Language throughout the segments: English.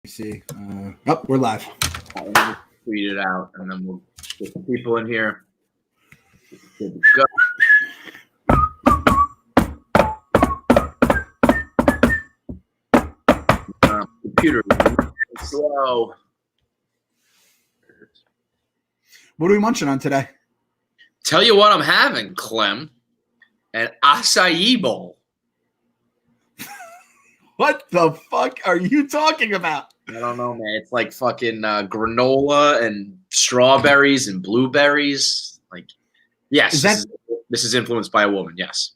See. We're live. Let me tweet it out, and then we'll get some people in here. Good to go. Computer is slow. What are we munching on today? Tell you what I'm having, Clem. An acai bowl. What the fuck are you talking about? I don't know, man. It's like fucking granola and strawberries and blueberries. Like, yes, this is influenced by a woman. Yes.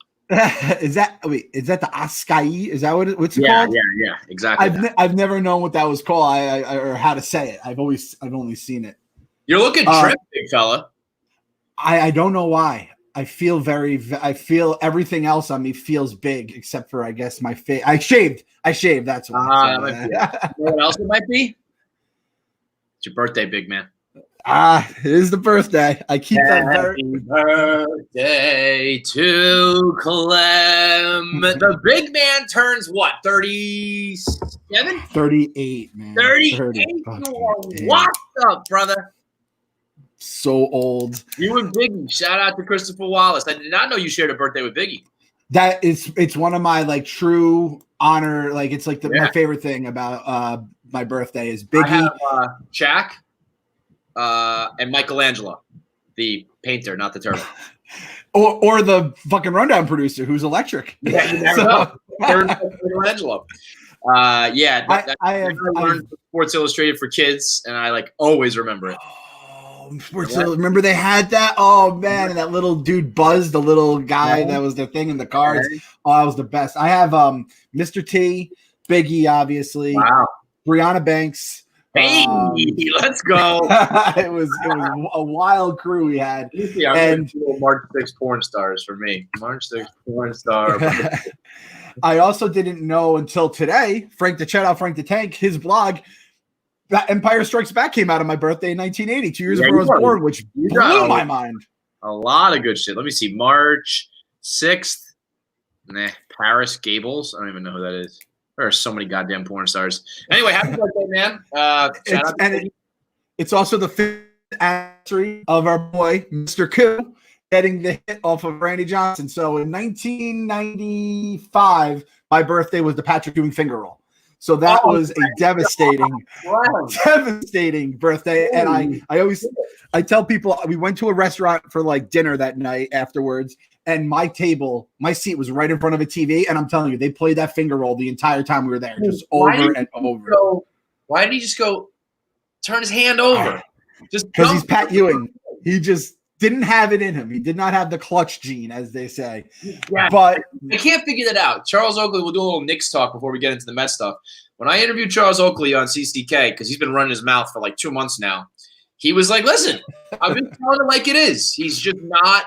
Is that the acai? Is that what's it called? Yeah, exactly. I've never known what that was called. Or how to say it. I've only seen it. You're looking trim, big fella. I don't know why. I feel everything else on me feels big except for, I guess, my face. I shaved. That's why. You know what else it might be? It's your birthday, big man. It is the birthday. I keep that Happy birthday to Clem. The big man turns what? 37? 38, man. 38? What's up, brother? So old. You and Biggie. Shout out to Christopher Wallace. I did not know you shared a birthday with Biggie. It's one of my like true honor. Like it's like my favorite thing about my birthday is Biggie. I have Shaq and Michelangelo, the painter, not the turtle. or the fucking rundown producer who's electric. Yeah, you never know. Michelangelo. I learned Sports Illustrated for kids, and I like always remember it. Remember they had that? Oh man, and that little dude Buzz, the little guy that was the thing in the cards. Oh, that was the best. I have Mr. T, Biggie, obviously. Wow. Brianna Banks. Hey, let's go. It was a wild crew we had. And March 6 porn stars for me. March 6 porn star. I also didn't know until today, Frank the Tank, his blog, that Empire Strikes Back came out on my birthday in 1980, 2 years before I was born, which blew my mind. A lot of good shit. Let me see. March 6th. Paris Gables. I don't even know who that is. There are so many goddamn porn stars. Anyway, happy birthday, man. Shout out it's also the 5th anniversary of our boy, Mr. Koo, getting the hit off of Randy Johnson. So in 1995, my birthday was the Patrick Ewing finger roll. So that was a devastating birthday. And I tell people, we went to a restaurant for like dinner that night afterwards, and my seat was right in front of a TV. And I'm telling you, they played that finger roll the entire time we were there, just over and over. Why did he just go turn his hand over? Just because he's Pat Ewing. He just didn't have it in him. He did not have the clutch gene, as they say. Yeah, but I can't figure that out. Charles Oakley, we'll do a little Knicks talk before we get into the Mets stuff. When I interviewed Charles Oakley on CCK, because he's been running his mouth for like 2 months now, he was like, listen, I've been telling it like it is. He's just not,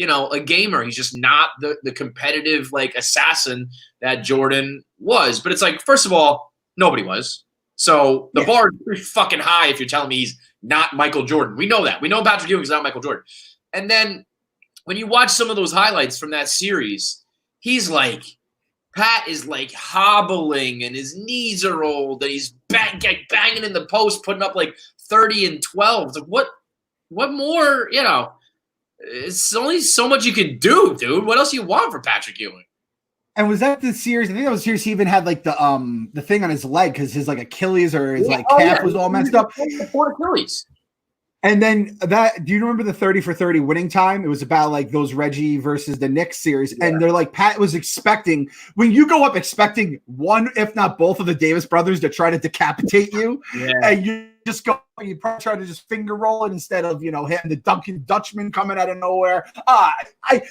a gamer. He's just not the competitive like assassin that Jordan was. But it's like, first of all, nobody was. So the bar is pretty fucking high if you're telling me he's not Michael Jordan. We know that. We know Patrick Ewing is not Michael Jordan. And then when you watch some of those highlights from that series, he's like, Pat is like hobbling and his knees are old and he's banging in the post, putting up like 30 and 12. It's like, what more, it's only so much you can do, dude. What else do you want for Patrick Ewing? And was that the series? I think that was the series he even had like the thing on his leg because his like Achilles or his calf was all messed up. Poor Achilles. And then do you remember the 30 for 30 winning time? It was about like those Reggie versus the Knicks series. Yeah. And they're like, Pat was expecting, when you go up expecting one, if not both of the Davis brothers to try to decapitate you, and you just go, you probably try to just finger roll it instead of, hitting the Duncan Dutchman coming out of nowhere. I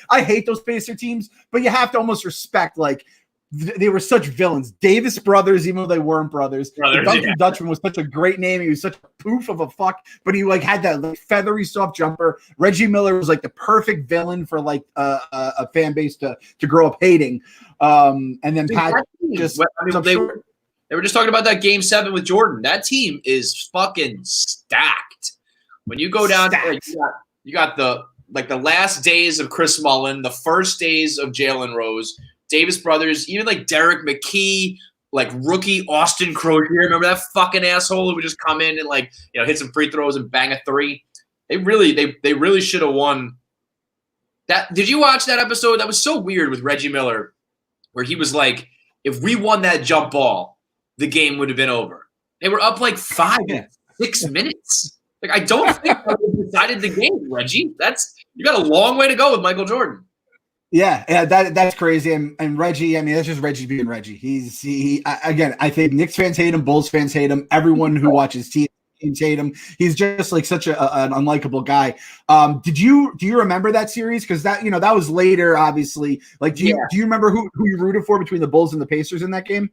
hate those Pacer teams, but you have to almost respect, like, they were such villains. Davis brothers, even though they weren't brothers. Duncan Dutchman was such a great name. He was such a poof of a fuck, but he like had that like, feathery soft jumper. Reggie Miller was like the perfect villain for like a fan base to grow up hating. And then Pat just they were just talking about that game 7 with Jordan. That team is fucking stacked. When you go down, you got the last days of Chris Mullin, the first days of Jalen Rose. Davis brothers, even like Derek McKee, like rookie Austin Crozier. Remember that fucking asshole who would just come in and like, you know, hit some free throws and bang a three? They really should have won. That did you watch that episode? That was so weird with Reggie Miller, where he was like, if we won that jump ball, the game would have been over. They were up like 6 minutes. Like, I don't think that decided the game, Reggie. You got a long way to go with Michael Jordan. Yeah, that's crazy. And Reggie, I mean, that's just Reggie being Reggie. Again, I think Knicks fans hate him, Bulls fans hate him, everyone who watches teams hate him. He's just like such an unlikable guy. Do you remember that series? Because that was later, obviously. Like, do you remember who you rooted for between the Bulls and the Pacers in that game?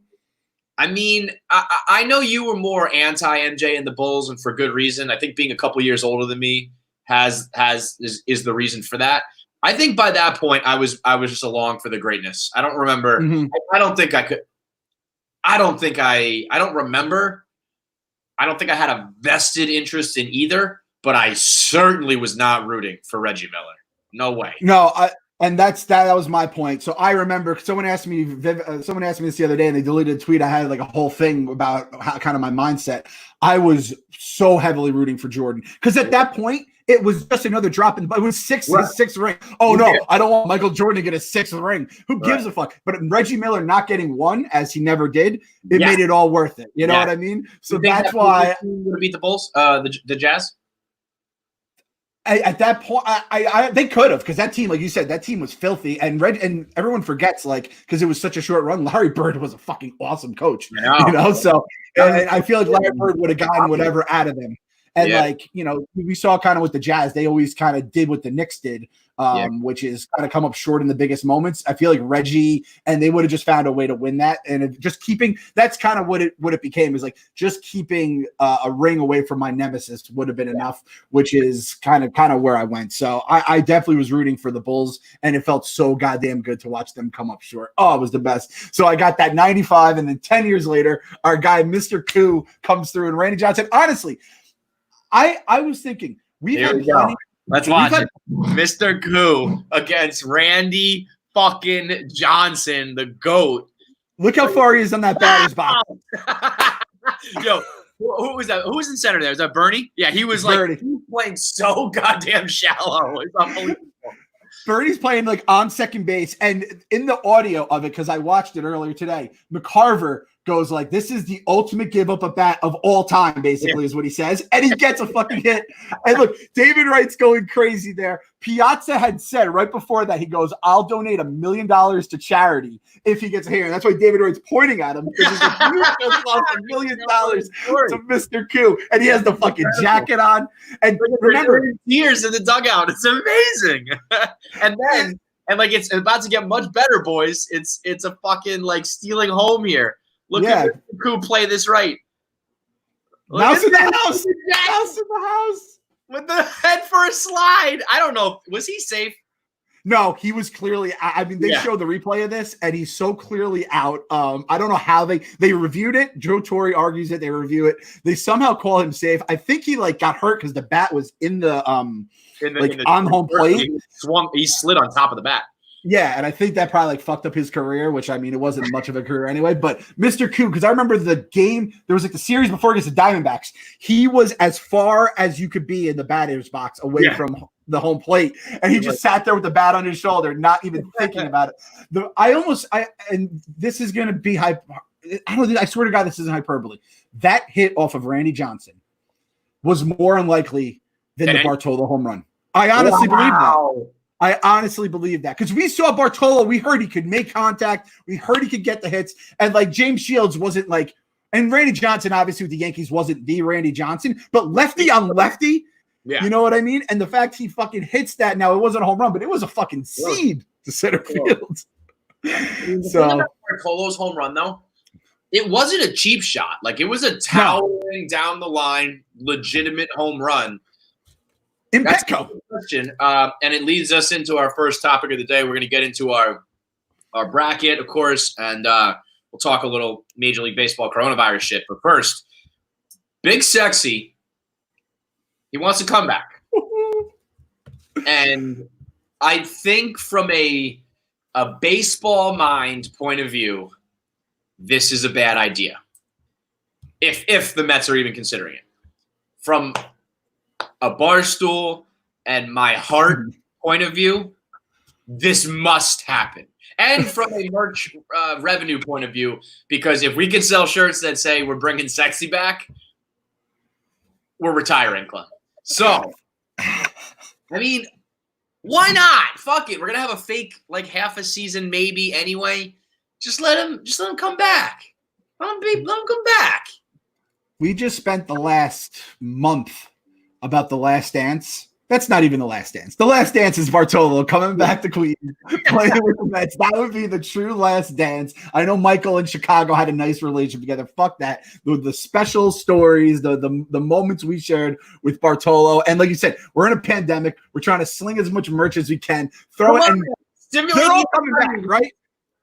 I mean, I know you were more anti-MJ and the Bulls, and for good reason. I think being a couple years older than me is the reason for that. I think by that point I was just along for the greatness. I don't remember. Mm-hmm. I don't think I could. I don't remember. I don't think I had a vested interest in either, but I certainly was not rooting for Reggie Miller. No way. No, and that was my point. So I remember someone asked me this the other day, and they deleted a tweet. I had like a whole thing about how kind of my mindset. I was so heavily rooting for Jordan because at that point it was just another drop in. It was sixth ring. Oh no, I don't want Michael Jordan to get a sixth ring. Who gives a fuck? But Reggie Miller not getting one, as he never did, it made it all worth it. You know what I mean? So that's why would beat the Bulls, the Jazz. At that point, they could have, because that team, like you said, that team was filthy, and everyone forgets, like, because it was such a short run. Larry Bird was a fucking awesome coach, So and I feel like Larry Bird would have gotten whatever out of them. And like, we saw kind of with the Jazz, they always kind of did what the Knicks did, which is kind of come up short in the biggest moments. I feel like Reggie and they would have just found a way to win that. And that's kind of what it became, is like just keeping a ring away from my nemesis would have been enough, which is kind of where I went. So I definitely was rooting for the Bulls, and it felt so goddamn good to watch them come up short. Oh, it was the best. So I got that 95, and then 10 years later, our guy, Mr. Koo, comes through, and Randy Johnson, honestly, I was thinking let's watch it. Mr. Koo against Randy fucking Johnson, the GOAT. Look how far he is on that batter's box. Yo, who was that? Who was in center there? Was that Bernie? Yeah, he was playing so goddamn shallow. It's unbelievable. Bernie's playing like on second base, and in the audio of it, because I watched it earlier today, McCarver goes like, "This is the ultimate give up a bat of all time," basically is what he says, and he gets a fucking hit. And look, David Wright's going crazy there. Piazza had said right before that, he goes, "I'll donate $1 million to charity if he gets a hit." And that's why David Wright's pointing at him, because he's like, "You just lost $1 million to Mr. Koo," and he has the fucking jacket on. And remember, tears in the dugout. It's amazing. and like it's about to get much better, boys. It's a fucking like stealing home here. Look at Koo play this right. Mouse in the house. Mouse in the house. With the head for a slide. I don't know. Was he safe? No, he was clearly. I mean, they showed the replay of this, and he's so clearly out. I don't know how they reviewed it. Joe Torre argues it. They review it. They somehow call him safe. I think he like got hurt because the bat was in the on home plate. He slid on top of the bat. Yeah, and I think that probably like fucked up his career, which I mean, it wasn't much of a career anyway. But Mr. Koo, because I remember the game, there was like the series before against the Diamondbacks. He was as far as you could be in the batter's box away from the home plate, and he just sat there with the bat on his shoulder, not even thinking about it. And this is going to be I swear to God, this isn't hyperbole. That hit off of Randy Johnson was more unlikely than the Bartolo home run. I honestly believe that. I honestly believe that, because we saw Bartolo. We heard he could make contact. We heard he could get the hits. And like James Shields wasn't like, and Randy Johnson, obviously with the Yankees, wasn't the Randy Johnson, but lefty on lefty, you know what I mean? And the fact he fucking hits that, now it wasn't a home run, but it was a fucking seed to center field. So Bartolo's home run, though, it wasn't a cheap shot. Like, it was a towering down the line, legitimate home run. That's a good question. And it leads us into our first topic of the day. We're going to get into our bracket, of course, and we'll talk a little Major League Baseball coronavirus shit. But first, Big Sexy, he wants to come back. And I think from a baseball mind point of view, this is a bad idea. If the Mets are even considering it. From a barstool and my heart point of view, this must happen. And from a merch revenue point of view, because if we can sell shirts that say we're bringing sexy back, we're retiring, Clem. So, I mean, why not? Fuck it. We're gonna have a fake like half a season maybe anyway. Just let him come back. Let him come back. We just spent the last month about The Last Dance. That's not even The Last Dance. The Last Dance is Bartolo coming back to Queens, playing with the Mets. That would be the true Last Dance. I know Michael and Chicago had a nice relationship together. Fuck that. The special stories, the moments we shared with Bartolo. And like you said, we're in a pandemic. We're trying to sling as much merch as we can. Throw it. And they're all coming back, right?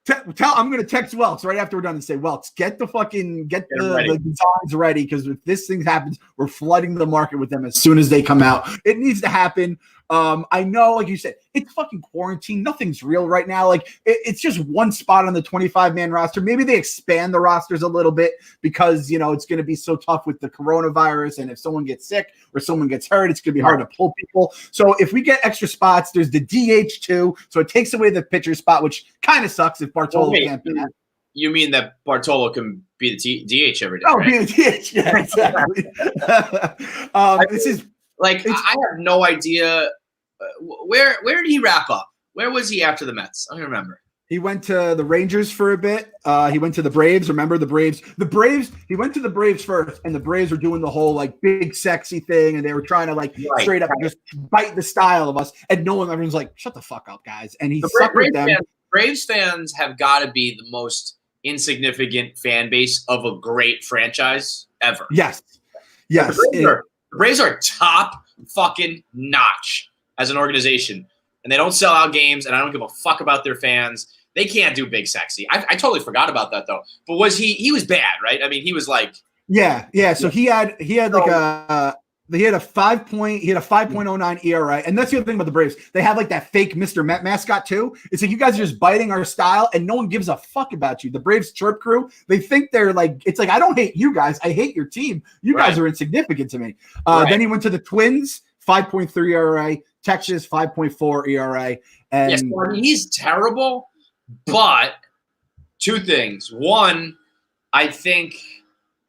I'm going to text Welks right after we're done and say, Welks, get the designs ready, because if this thing happens, we're flooding the market with them as soon as they come out. It needs to happen. I know, like you said, it's fucking quarantine. Nothing's real right now. Like it's just one spot on the 25-man roster. Maybe they expand the rosters a little bit because, you know, it's going to be so tough with the coronavirus. And if someone gets sick or someone gets hurt, it's going to be hard to pull people. So if we get extra spots, there's the DH too. So it takes away the pitcher spot, which kind of sucks if Bartolo can't be that. You mean that Bartolo can be the DH every day? Oh, right? be the DH. Yeah, exactly. This is like, I have no idea. Where did he wrap up? Where was he after the Mets? I don't remember. He went to the Rangers for a bit. He went to the Braves. Remember the Braves? He went to the Braves first, and the Braves were doing the whole like big sexy thing, and they were trying to like straight up just bite the style of us. And everyone's like, "Shut the fuck up, guys!" And he sucked with them. Braves fans have got to be the most insignificant fan base of a great franchise ever. Yes. The Braves are top fucking notch as an organization, and they don't sell out games, and I don't give a fuck about their fans. They can't do big sexy. I totally forgot about that though. But he was bad, right? I mean, he was like yeah. So he had like he had a 5.09 ERA, and that's the other thing about the Braves. They have like that fake Mr. Met mascot too. It's like you guys are just biting our style, and no one gives a fuck about you. The Braves chirp crew, they think they're like, it's like, I don't hate you guys, I hate your team. You guys are insignificant to me. Then he went to the Twins, 5.3 ERA. Texas 5.4 ERA. And yes, I mean, he's terrible, but two things. One, I think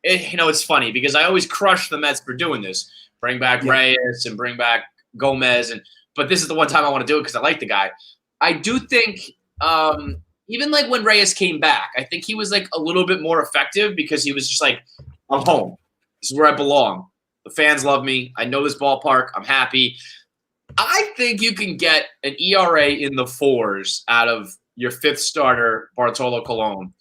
it's funny because I always crush the Mets for doing this. Bring back Reyes and bring back Gomez, but this is the one time I want to do it because I like the guy. I do think even like when Reyes came back, I think he was like a little bit more effective because he was just like, I'm home. This is where I belong. The fans love me. I know this ballpark. I'm happy. I think you can get an ERA in the 4s out of your 5th starter, Bartolo Colon.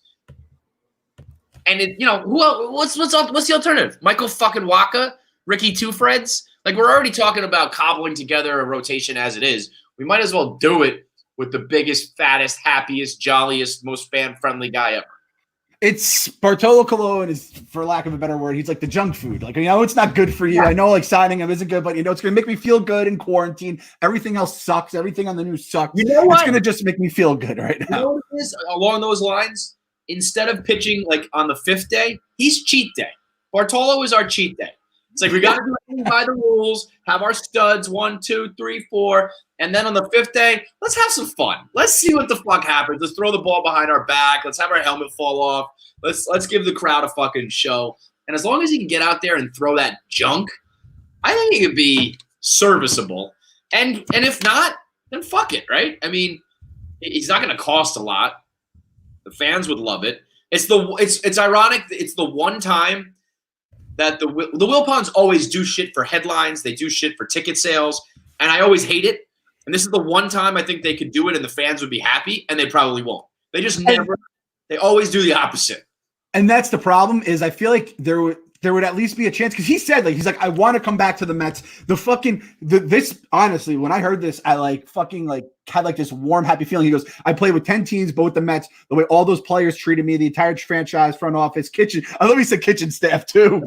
And what's the alternative? Michael fucking Wacha, Ricky Two Freds. Like, we're already talking about cobbling together a rotation as it is. We might as well do it with the biggest, fattest, happiest, jolliest, most fan-friendly guy ever. It's Bartolo Colon is, for lack of a better word, he's like the junk food. Like, it's not good for you. I know like signing him isn't good, but it's going to make me feel good in quarantine. Everything else sucks. Everything on the news sucks. You know what? It's going to just make me feel good right now. You know what it is? Along those lines, instead of pitching like on the 5th day, he's cheat day. Bartolo is our cheat day. It's like we got to do everything by the rules, have our studs 1, 2, 3, 4, and then on the 5th day, let's have some fun. Let's see what the fuck happens. Let's throw the ball behind our back. Let's have our helmet fall off. Let's give the crowd a fucking show. And as long as he can get out there and throw that junk, I think he could be serviceable. And if not, then fuck it, right? I mean, he's not going to cost a lot. The fans would love it. It's ironic. It's the one time that the Wilpons always do shit for headlines. They do shit for ticket sales, and I always hate it. And this is the one time I think they could do it, and the fans would be happy, and they probably won't. They just never. They always do the opposite. And that's the problem. Is I feel like there would at least be a chance because he said he's like I want to come back to the Mets. This honestly, when I heard this, I fucking had like this warm, happy feeling. He goes, I played with 10 teams, both the Mets, the way all those players treated me, the entire franchise, front office, kitchen. I love he said kitchen staff too.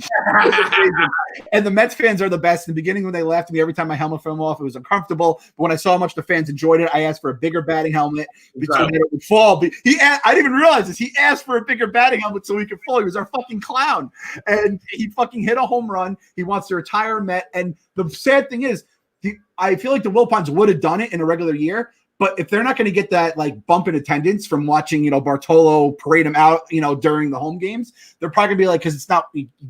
And the Mets fans are the best. In the beginning, when they laughed at me every time my helmet fell off, it was uncomfortable. But when I saw how much the fans enjoyed it, I asked for a bigger batting helmet so that it would fall. I didn't even realize this. He asked for a bigger batting helmet so he could fall. He was our fucking clown. And he fucking hit a home run. He wants to retire Met. And the sad thing is, I feel like the Wilpons would have done it in a regular year, but if they're not going to get that like bump in attendance from watching, Bartolo parade him out, during the home games, they're probably gonna be like, because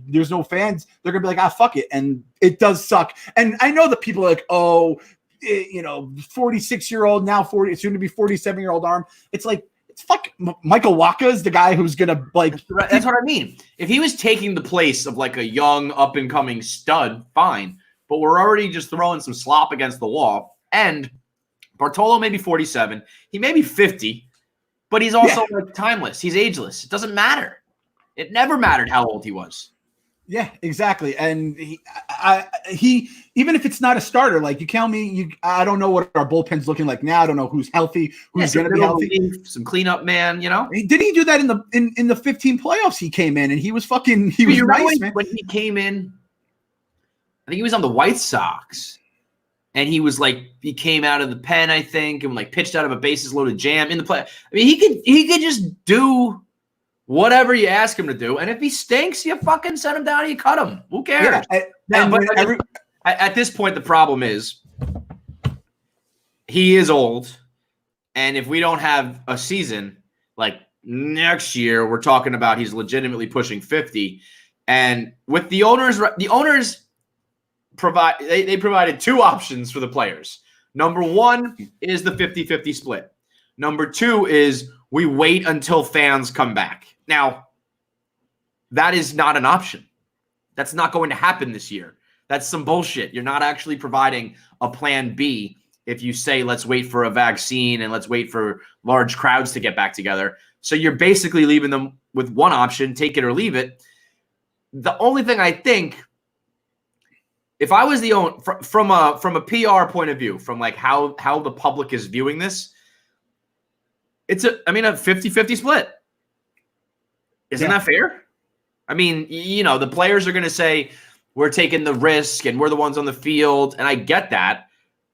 there's no fans, they're gonna be like, fuck it, and it does suck. And I know that people are like, 46-year-old now 40, soon to be 47-year-old arm. It's like, it's fuck. Michael Waka is the guy who's gonna like. That's what I mean. If he was taking the place of like a young up and coming stud, fine. But we're already just throwing some slop against the wall. And Bartolo may be 47. He may be 50, but he's also like timeless. He's ageless. It doesn't matter. It never mattered how old he was. Yeah, exactly. And he even if it's not a starter, like you tell me, I don't know what our bullpen's looking like now. I don't know who's healthy, who's going to be healthy. Some cleanup, man. Did he do that in the 15 playoffs? He came in and he was fucking. He was nice, man. When he came in, I think he was on the White Sox, and he came out of the pen, I think, and like pitched out of a bases loaded jam in the play. I mean, he could just do whatever you ask him to do, and if he stinks, you fucking send him down and you cut him. Who cares? Yeah, at this point, the problem is he is old, and if we don't have a season like next year, we're talking about he's legitimately pushing 50, and with the owners they provided two options for the players. Number one is the 50-50 split. Number two is we wait until fans come back. Now, that is not an option. That's not going to happen this year. That's some bullshit. You're not actually providing a plan B if you say let's wait for a vaccine and let's wait for large crowds to get back together. So you're basically leaving them with one option, take it or leave it. The only thing I think, if I was the owner, from a PR point of view, from like how the public is viewing this, it's a 50-50 split. Isn't that fair? I mean, the players are going to say we're taking the risk and we're the ones on the field, and I get that,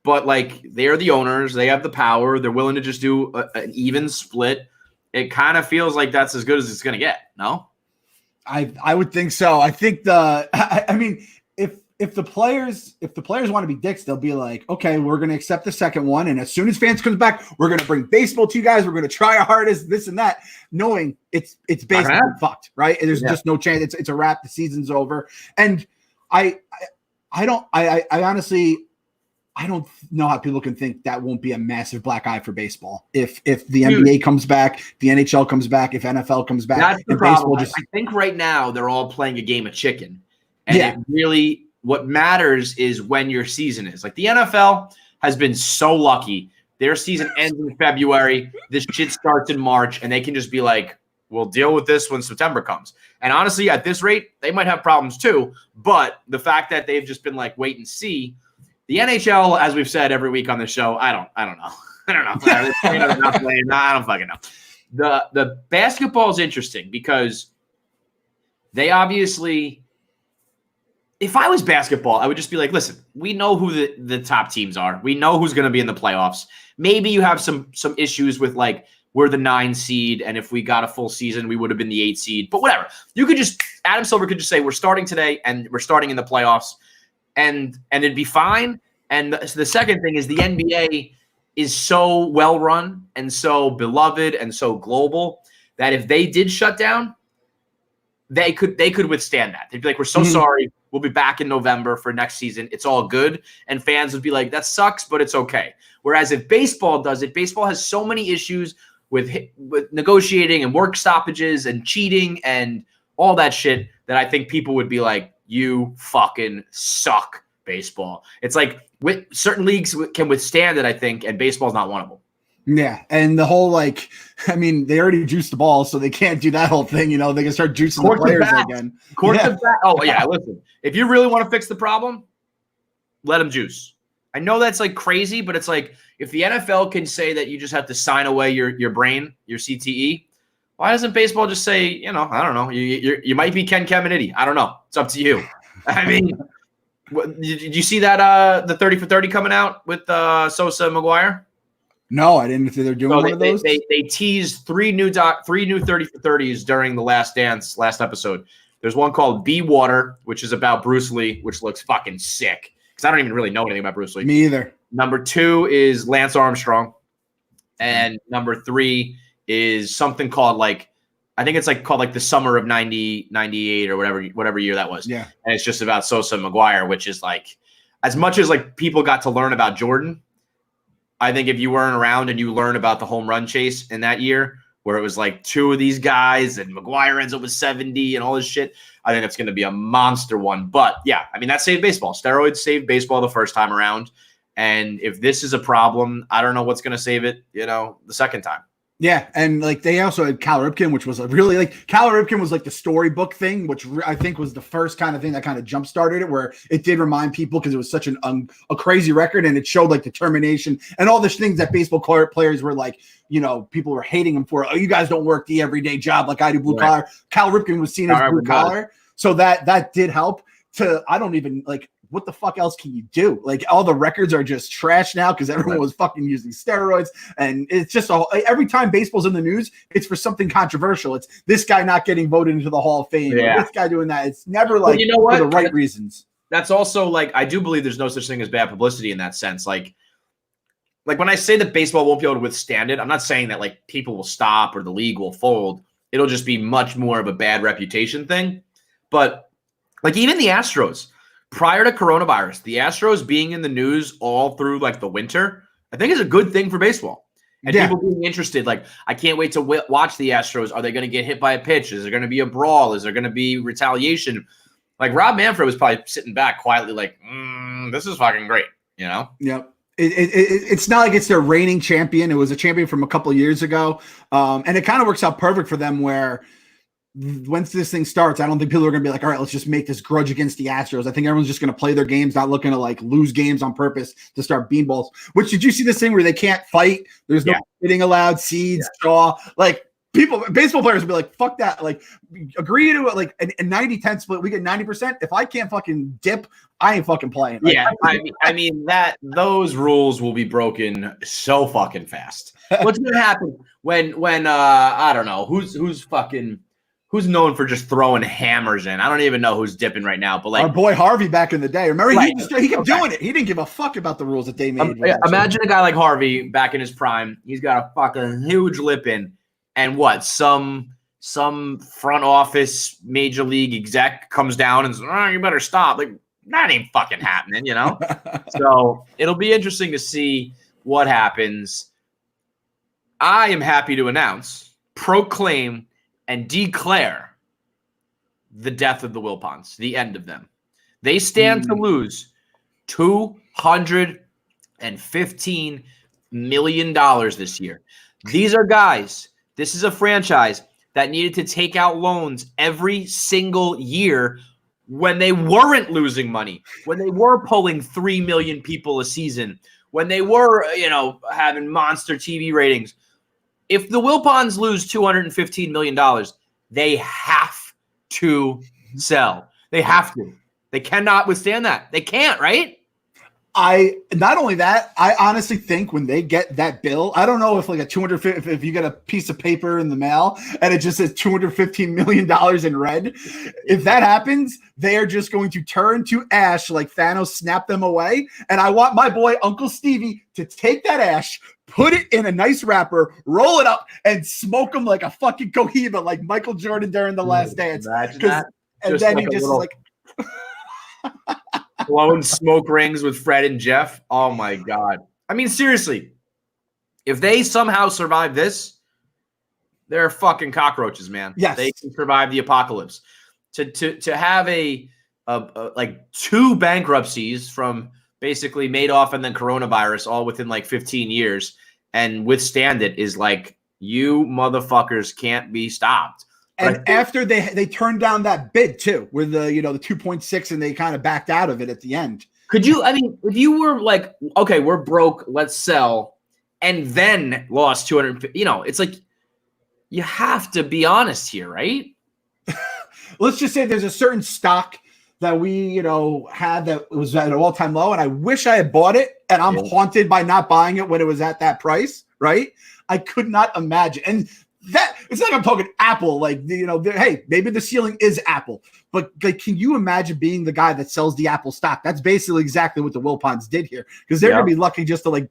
but like they're the owners, they have the power, they're willing to just do an even split. It kind of feels like that's as good as it's going to get. No, I would think so. I think if the players want to be dicks, they'll be like, okay, we're going to accept the second one. And as soon as fans comes back, we're going to bring baseball to you guys. We're going to try our hardest, this and that, knowing it's basically fucked, right? And there's just no chance. It's a wrap. The season's over. And I honestly, I don't know how people can think that won't be a massive black eye for baseball. If the NBA comes back, the NHL comes back, if NFL comes back. That's the problem. I think right now they're all playing a game of chicken. And it really – what matters is when your season is. Like the NFL has been so lucky. Their season ends in February. This shit starts in March, and they can just be like, we'll deal with this when September comes. And honestly, at this rate, they might have problems too. But the fact that they've just been like, wait and see. The NHL, as we've said every week on the show, I don't know. I don't know. I don't fucking know. The basketball is interesting because they obviously – if I was basketball, I would just be like, listen, we know who the top teams are. We know who's going to be in the playoffs. Maybe you have some issues with like we're the 9 seed, and if we got a full season, we would have been the 8 seed. But whatever. You could just – Adam Silver could just say we're starting today, and we're starting in the playoffs, and it'd be fine. And the second thing is the NBA is so well-run and so beloved and so global that if they did shut down, they could withstand that. They'd be like, we're so sorry. We'll be back in November for next season. It's all good. And fans would be like, that sucks, but it's okay. Whereas if baseball does it, baseball has so many issues with negotiating and work stoppages and cheating and all that shit that I think people would be like, you fucking suck, baseball. It's like certain leagues can withstand it, I think, and baseball's not one of them. Yeah, and the whole they already juiced the ball, so they can't do that whole thing. They can start juicing the players again. Oh yeah, listen. If you really want to fix the problem, let them juice. I know that's like crazy, but it's like if the NFL can say that you just have to sign away your brain, your CTE, why doesn't baseball just say, I don't know, you might be Ken Caminiti. I don't know. It's up to you. I mean, did you see that the 30 for 30 coming out with Sosa and McGuire? No, I didn't think they're doing one of those. They teased three new 30 for 30s during the Last Dance last episode. There's one called Be Water, which is about Bruce Lee, which looks fucking sick. Because I don't even really know anything about Bruce Lee. Me either. Number 2 is Lance Armstrong. And number 3 is something called I think it's called the summer of 98 or whatever year that was. Yeah. And it's just about Sosa and McGuire, which is as much as people got to learn about Jordan, I think if you weren't around and you learn about the home run chase in that year, where it was 2 of these guys and McGuire ends up with 70 and all this shit, I think it's going to be a monster one. But yeah, I mean, that saved baseball. Steroids saved baseball the first time around. And if this is a problem, I don't know what's going to save it, the second time. Yeah, and they also had Cal Ripken, which was Cal Ripken was the storybook thing, which I think was the first kind of thing that kind of jump started it, where it did remind people because it was such a crazy record, and it showed determination and all the things that baseball players were people were hating him for. Oh, you guys don't work the everyday job like I do, blue collar. Cal Ripken was seen as blue collar, so that did help. I don't even what the fuck else can you do? All the records are just trash now because everyone was fucking using steroids. And it's just every time baseball's in the news, it's for something controversial. It's this guy not getting voted into the Hall of Fame. Or this guy doing that. It's never for the right reasons. That's also I do believe there's no such thing as bad publicity in that sense. Like when I say that baseball won't be able to withstand it, I'm not saying that people will stop or the league will fold. It'll just be much more of a bad reputation thing. But even the Astros, prior to coronavirus, the Astros being in the news all through the winter, I think is a good thing for baseball. And people being interested, I can't wait to watch the Astros. Are they going to get hit by a pitch? Is there going to be a brawl? Is there going to be retaliation? Rob Manfred was probably sitting back quietly this is fucking great, Yep. It's not like it's their reigning champion. It was a champion from a couple of years ago. And it kind of works out perfect for them where once this thing starts, I don't think people are going to be all right, let's just make this grudge against the Astros. I think everyone's just going to play their games, not looking to lose games on purpose to start beanballs. Which, did you see this thing where they can't fight? There's no hitting allowed, seeds, jaw. Baseball players will be fuck that. Agree to it, a 90-10 split. We get 90%. If I can't fucking dip, I ain't fucking playing. I mean that those rules will be broken so fucking fast. What's going to happen when I don't know who's known for just throwing hammers in? I don't even know who's dipping right now, but our boy Harvey back in the day. Remember, he kept doing it. He didn't give a fuck about the rules that they made. Imagine a guy like Harvey back in his prime. He's got a fucking huge lip in, and some front office major league exec comes down and says, "Oh, you better stop." That ain't fucking happening, So it'll be interesting to see what happens. I am happy to proclaim, and declare the death of the Wilpons, the end of them. They stand to lose $215 million this year. These are guys. This is a franchise that needed to take out loans every single year when they weren't losing money, when they were pulling 3 million people a season, when they were, having monster TV ratings. If the Wilpons lose $215 million, they have to sell. They have to. They cannot withstand that. They can't, right? Not only that, I honestly think when they get that bill, I don't know if if you get a piece of paper in the mail and it just says $215 million in red, if that happens, they are just going to turn to ash like Thanos snapped them away. And I want my boy Uncle Stevie to take that ash, put it in a nice wrapper, roll it up, and smoke them like a fucking cohiba, like Michael Jordan during The Last Dance. And then he just blowing smoke rings with Fred and Jeff. Oh my God. I mean, seriously, if they somehow survive this, they're fucking cockroaches, man. Yes. They can survive the apocalypse. To have a 2 bankruptcies from basically Madoff and then coronavirus all within 15 years and withstand it is you motherfuckers can't be stopped. And after they turned down that bid too, with the 2.6, and they kind of backed out of it at the end. Could you? I mean, if you were like, okay, we're broke, let's sell, and then lost 250. It's like you have to be honest here, right? Let's just say there's a certain stock that we, had that was at an all-time low, and I wish I had bought it, and I'm haunted by not buying it when it was at that price, right? I could not imagine. And that it's like I'm talking Apple, like, hey, maybe the ceiling is Apple, but like, can you imagine being the guy that sells the Apple stock? That's basically exactly what the Wilpons did here, because they're going to be lucky just to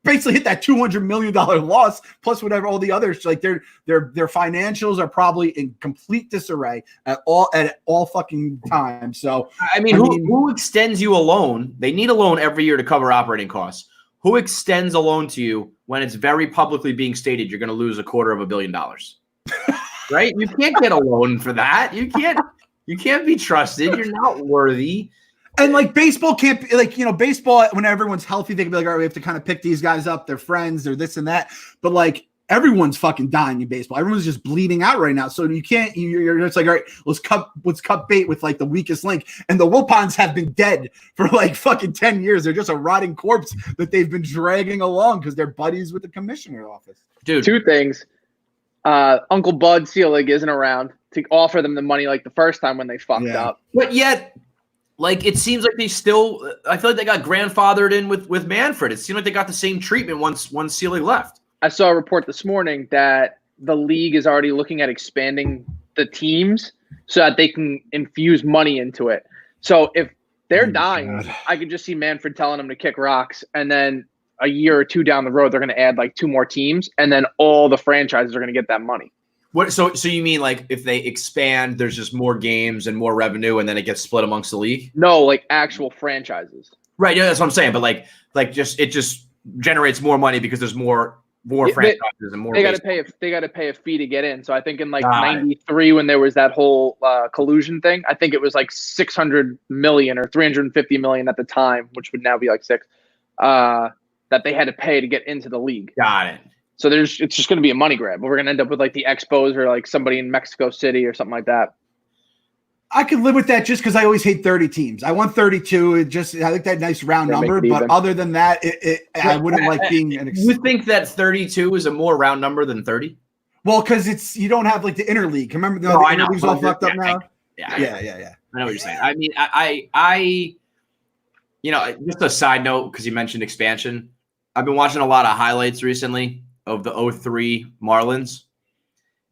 basically hit that $200 million loss, plus whatever all the others, like their financials are probably in complete disarray at all fucking time. So I mean, who extends you a loan? They need a loan every year to cover operating costs. Who extends a loan to you when it's very publicly being stated you're going to lose $250 million? Right? You can't get a loan for that. You can't be trusted. You're not worthy. And baseball can't be baseball, when everyone's healthy, they can be like, all right, we have to kind of pick these guys up. They're friends, they're this and that. But everyone's fucking dying in baseball. Everyone's just bleeding out right now. So you can't, you're just like, all right, let's cut bait with the weakest link. And the Wilpons have been dead for fucking 10 years. They're just a rotting corpse that they've been dragging along because they're buddies with the commissioner's office. Dude. Two things. Uncle Bud Selig isn't around to offer them the money like the first time when they fucked up. But yet, it seems like they still – I feel like they got grandfathered in with Manfred. It seemed like they got the same treatment once Selig left. I saw a report this morning that the league is already looking at expanding the teams so that they can infuse money into it. So if they're dying, I could just see Manfred telling them to kick rocks, and then a year or two down the road, they're going to add 2 more teams, and then all the franchises are going to get that money. What? So you mean if they expand, there's just more games and more revenue, and then it gets split amongst the league? No, actual franchises. Right. Yeah, that's what I'm saying. But it just generates more money because there's more franchises and more. They got to pay a fee to get in. So I think in '93 when there was that whole collusion thing, I think it was 600 million or 350 million at the time, which would now be 6. That they had to pay to get into the league. Got it. So it's just going to be a money grab. But we're going to end up with the Expos or somebody in Mexico City or something like that. I could live with that just because I always hate 30 teams. I want 32. I like that nice round number. But other than that, I wouldn't like being an. You think that 32 is a more round number than 30? Well, because you don't have the interleague. Remember, the interleague's all fucked up now. Yeah. I know what you're saying. I mean, I just a side note because you mentioned expansion. I've been watching a lot of highlights recently of the 03 Marlins.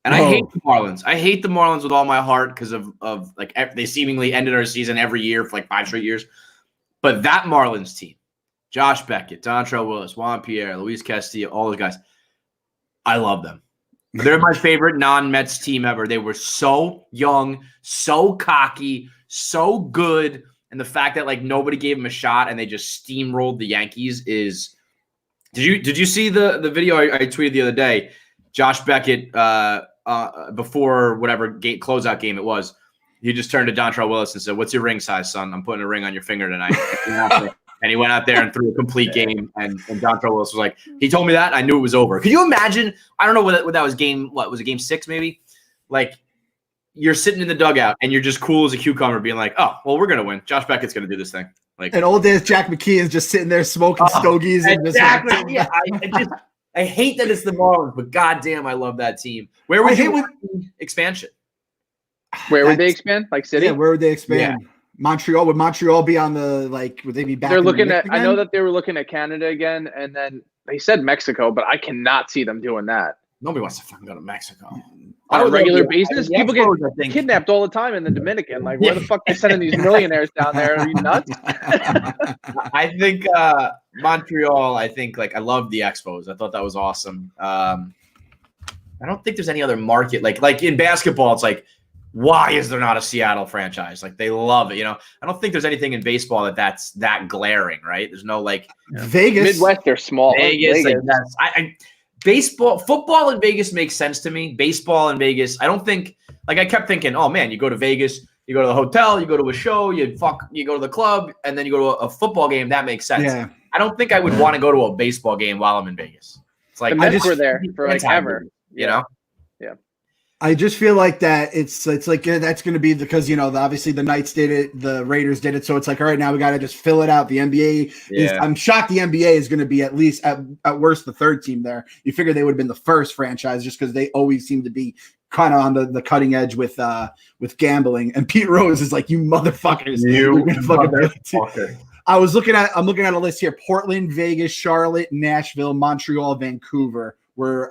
And I hate the Marlins. I hate the Marlins with all my heart because of they seemingly ended our season every year for 5 straight years. But that Marlins team, Josh Beckett, Dontrell Willis, Juan Pierre, Luis Castillo, all those guys, I love them. They're my favorite non-Mets team ever. They were so young, so cocky, so good. And the fact that nobody gave them a shot and they just steamrolled the Yankees is – Did you see the video I tweeted the other day? Josh Beckett, before whatever closeout game it was, he just turned to Dontrell Willis and said, "What's your ring size, son? I'm putting a ring on your finger tonight." And he went out there and threw a complete game. And Dontrell Willis was like, he told me that. I knew it was over. Could you imagine? I don't know what that was what was it, game 6 maybe? You're sitting in the dugout and you're just cool as a cucumber being like, oh, well, we're going to win. Josh Beckett's going to do this thing. And old days Jack McKeon's just sitting there smoking stogies. Exactly. Yeah, I hate that it's the Marlins, but goddamn, I love that team. Where would you expansion? Where would they expand? City? Yeah, where would they expand? Yeah. Montreal. Would Montreal be on the would they be back? They're looking at I know that they were looking at Canada again, and then they said Mexico, but I cannot see them doing that. Nobody wants to fucking go to Mexico. On a regular basis? People get kidnapped all the time in the Dominican. Where the fuck are they sending these millionaires down there? Are you nuts? I think Montreal, I love the Expos. I thought that was awesome. I don't think there's any other market. Like in basketball, it's why is there not a Seattle franchise? They love it, I don't think there's anything in baseball that's that glaring, right? There's no Vegas. Midwest are small. Vegas. Baseball, football in Vegas makes sense to me. Baseball in Vegas, I don't think I kept thinking, oh man, you go to Vegas, you go to the hotel, you go to a show, you go to the club, and then you go to a football game. That makes sense. Yeah. I don't think I would want to go to a baseball game while I'm in Vegas. It's the Mets were there for ever, you know? Yeah. I just feel like that it's like that's going to be because obviously the Knights did it, the Raiders did it, so it's like all right, now we got to just fill it out. The NBA is, I'm shocked the NBA is going to be at least at worst the third team there. You figure they would have been the first franchise just because they always seem to be kind of on the cutting edge with gambling. And Pete Rose is like, you motherfuckers, you're gonna fucking I'm looking at a list here: Portland, Vegas, Charlotte, Nashville, Montreal, Vancouver were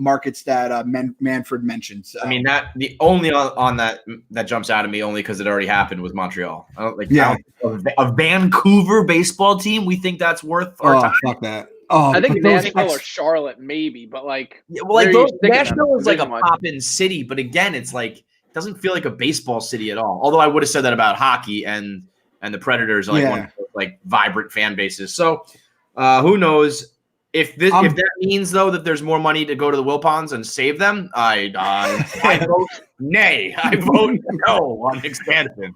markets that Manfred mentioned. So. I mean, that the only on that jumps out at me only because it already happened with Montreal. A Vancouver baseball team. We think that's worth our time. Fuck that. Oh, I think Nashville or Charlotte maybe, but Nashville is like a pop-in city, but again, it's like it doesn't feel like a baseball city at all. Although I would have said that about hockey and the Predators are like one of those, like vibrant fan bases. So who knows? If that means though that there's more money to go to the Wilpons and save them, I vote nay. I vote no on expansion.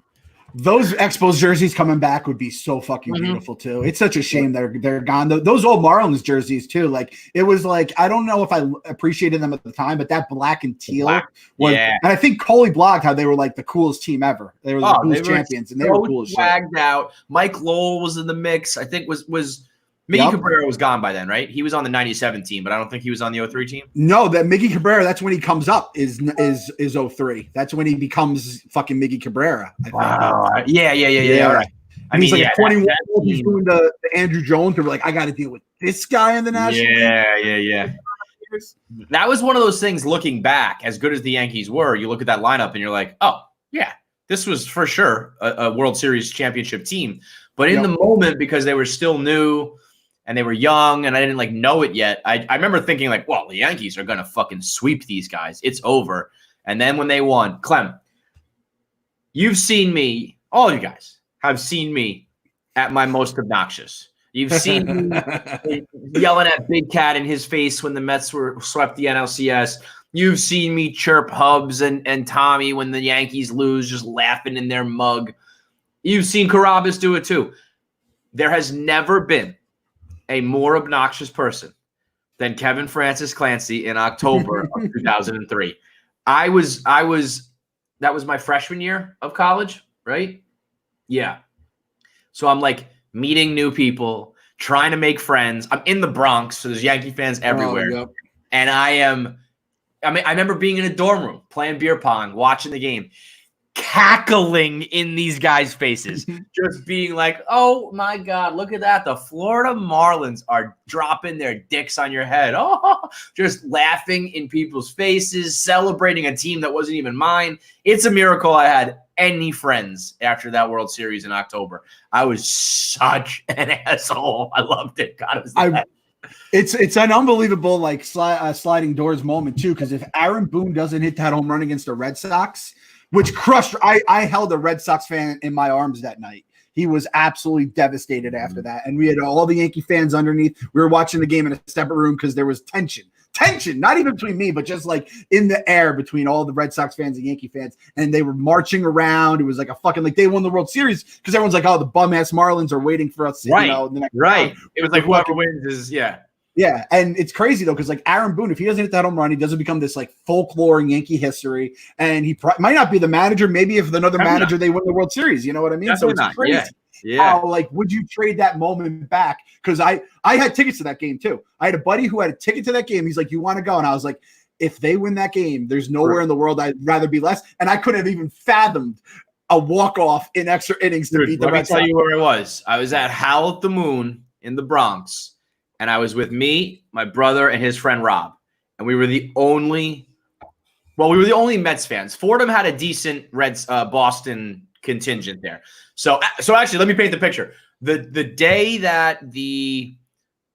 Those Expos jerseys coming back would be so fucking beautiful too. It's such a shame they're gone. Those old Marlins jerseys too. Like it was like I don't know if I appreciated them at the time, but that black and teal was. And I think Coley blogged how they were like the coolest team ever. They were the coolest champions, and they were cool as shit. Swagged out. Mike Lowell was in the mix. I think was. Miggy Cabrera was gone by then, right? He was on the 97 team, but I don't think he was on the 03 team. No, that Miggy Cabrera, that's when he comes up, is 03. That's when he becomes fucking Miggy Cabrera. Wow. Yeah. All right. I mean, he's like 21. He's doing the Andrew Jones. They're like, I got to deal with this guy in the National League. Yeah. That was one of those things looking back, as good as the Yankees were, you look at that lineup and you're like, oh, yeah, this was for sure a World Series championship team. But in the moment, because they were still new, and they were young, and I didn't know it yet. I remember thinking well, the Yankees are gonna fucking sweep these guys. It's over. And then when they won, Clem, you've seen me. All you guys have seen me at my most obnoxious. You've seen me yelling at Big Cat in his face when the Mets were swept the NLCS. You've seen me chirp Hubs and Tommy when the Yankees lose, just laughing in their mug. You've seen Carabas do it too. There has never been a more obnoxious person than Kevin Francis Clancy in October of 2003. That was my freshman year of college, right? Yeah. So I'm meeting new people, trying to make friends. I'm in the Bronx, so there's Yankee fans everywhere. Oh, yep. And I remember being in a dorm room, playing beer pong, watching the game, cackling in these guys' faces, just being like, oh my God, look at that. The Florida Marlins are dropping their dicks on your head. Oh, just laughing in people's faces, celebrating a team that wasn't even mine. It's a miracle I had any friends after that World Series in October. I was such an asshole. I loved it. God, it was It's an unbelievable sliding doors moment too, because if Aaron Boone doesn't hit that home run against the Red Sox, which crushed. I held a Red Sox fan in my arms that night. He was absolutely devastated after that. And we had all the Yankee fans underneath. We were watching the game in a separate room because there was tension, not even between me, but just in the air between all the Red Sox fans and Yankee fans. And they were marching around. It was a fucking, they won the World Series because everyone's like, oh, the bum ass Marlins are waiting for us. Right. The next round. It was whoever fucking wins is, yeah. Yeah, and it's crazy though because Aaron Boone, if he doesn't hit that home run, he doesn't become this folklore in Yankee history, and he might not be the manager. Maybe if another manager, they win the World Series. You know what I mean? Definitely so it's crazy. Yeah. How would you trade that moment back? Because I had tickets to that game too. I had a buddy who had a ticket to that game. He's like, "You want to go?" And I was like, "If they win that game, there's nowhere in the world I'd rather be less." And I couldn't have even fathomed a walk-off in extra innings to beat the Red Sox. Let me tell you where I was. I was at Howl at the Moon in the Bronx. And I was with me, my brother, and his friend Rob. And we were the only Mets fans. Fordham had a decent Boston contingent there. So actually, let me paint the picture. The day that the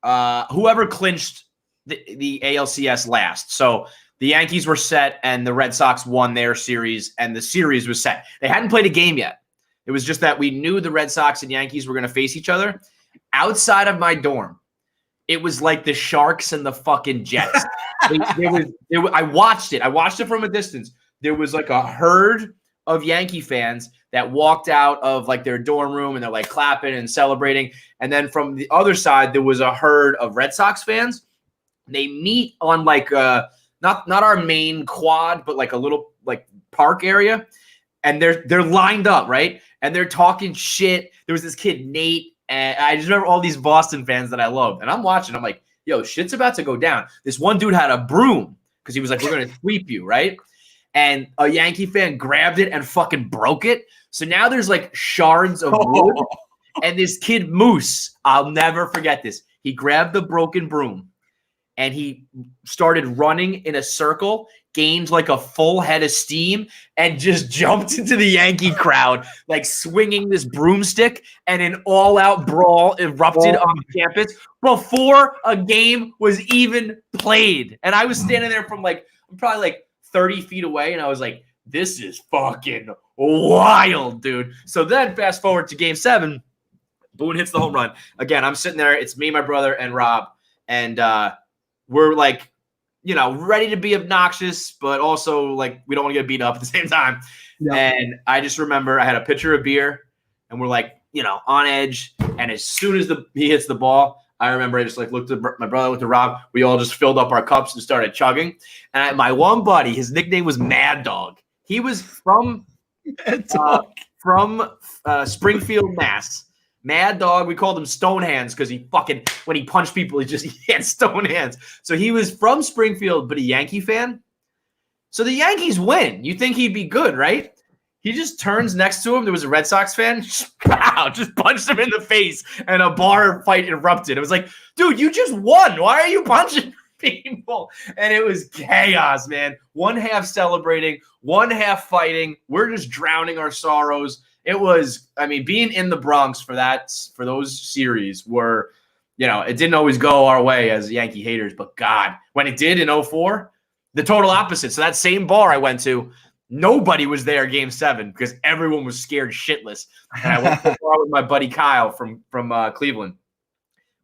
whoever clinched the ALCS last. So the Yankees were set and the Red Sox won their series and the series was set. They hadn't played a game yet. It was just that we knew the Red Sox and Yankees were going to face each other. Outside of my dorm, it was like the Sharks and the fucking Jets. I watched it. I watched it from a distance. There was a herd of Yankee fans that walked out of their dorm room and they're clapping and celebrating. And then from the other side, there was a herd of Red Sox fans. They meet on not our main quad, but like a little like park area. And they're lined up, right? And they're talking shit. There was this kid, Nate, and I just remember all these Boston fans that I loved. And I'm watching, I'm like, yo, shit's about to go down. This one dude had a broom because he was like, we're going to sweep you, right? And a Yankee fan grabbed it and fucking broke it. So now there's like shards of wood. And this kid, Moose, I'll never forget this. He grabbed the broken broom and he started running in a circle, gained like a full head of steam, and just jumped into the Yankee crowd, like swinging this broomstick, and an all-out brawl erupted on campus before a game was even played. And I was standing there from like, I'm probably like 30 feet away, and I was like, this is fucking wild, dude. So then fast forward to game 7, Boone hits the home run. Again, I'm sitting there. It's me, my brother, and Rob. And we're like, you know, ready to be obnoxious, but also like we don't want to get beat up at the same time. Yeah. And I just remember I had a pitcher of beer and we're like, you know, on edge. And as soon as he hits the ball, I remember I just like looked at my brother, looked at Rob. We all just filled up our cups and started chugging. And my one buddy, his nickname was Mad Dog. He was from Springfield, Mass. Mad Dog, we called him Stone Hands because he fucking, when he punched people, he had stone hands. So he was from Springfield, but a Yankee fan. So the Yankees win. You think he'd be good, right? He just turns next to him. There was a Red Sox fan. Just punched him in the face, and a bar fight erupted. It was like, dude, you just won. Why are you punching people? And it was chaos, man. One half celebrating, one half fighting. We're just drowning our sorrows. It was, I mean, being in the Bronx for those series were, you know, it didn't always go our way as Yankee haters, but God, when it did in 2004, the total opposite. So that same bar I went to, nobody was there game 7 because everyone was scared shitless. And I went to the bar with my buddy Kyle from Cleveland.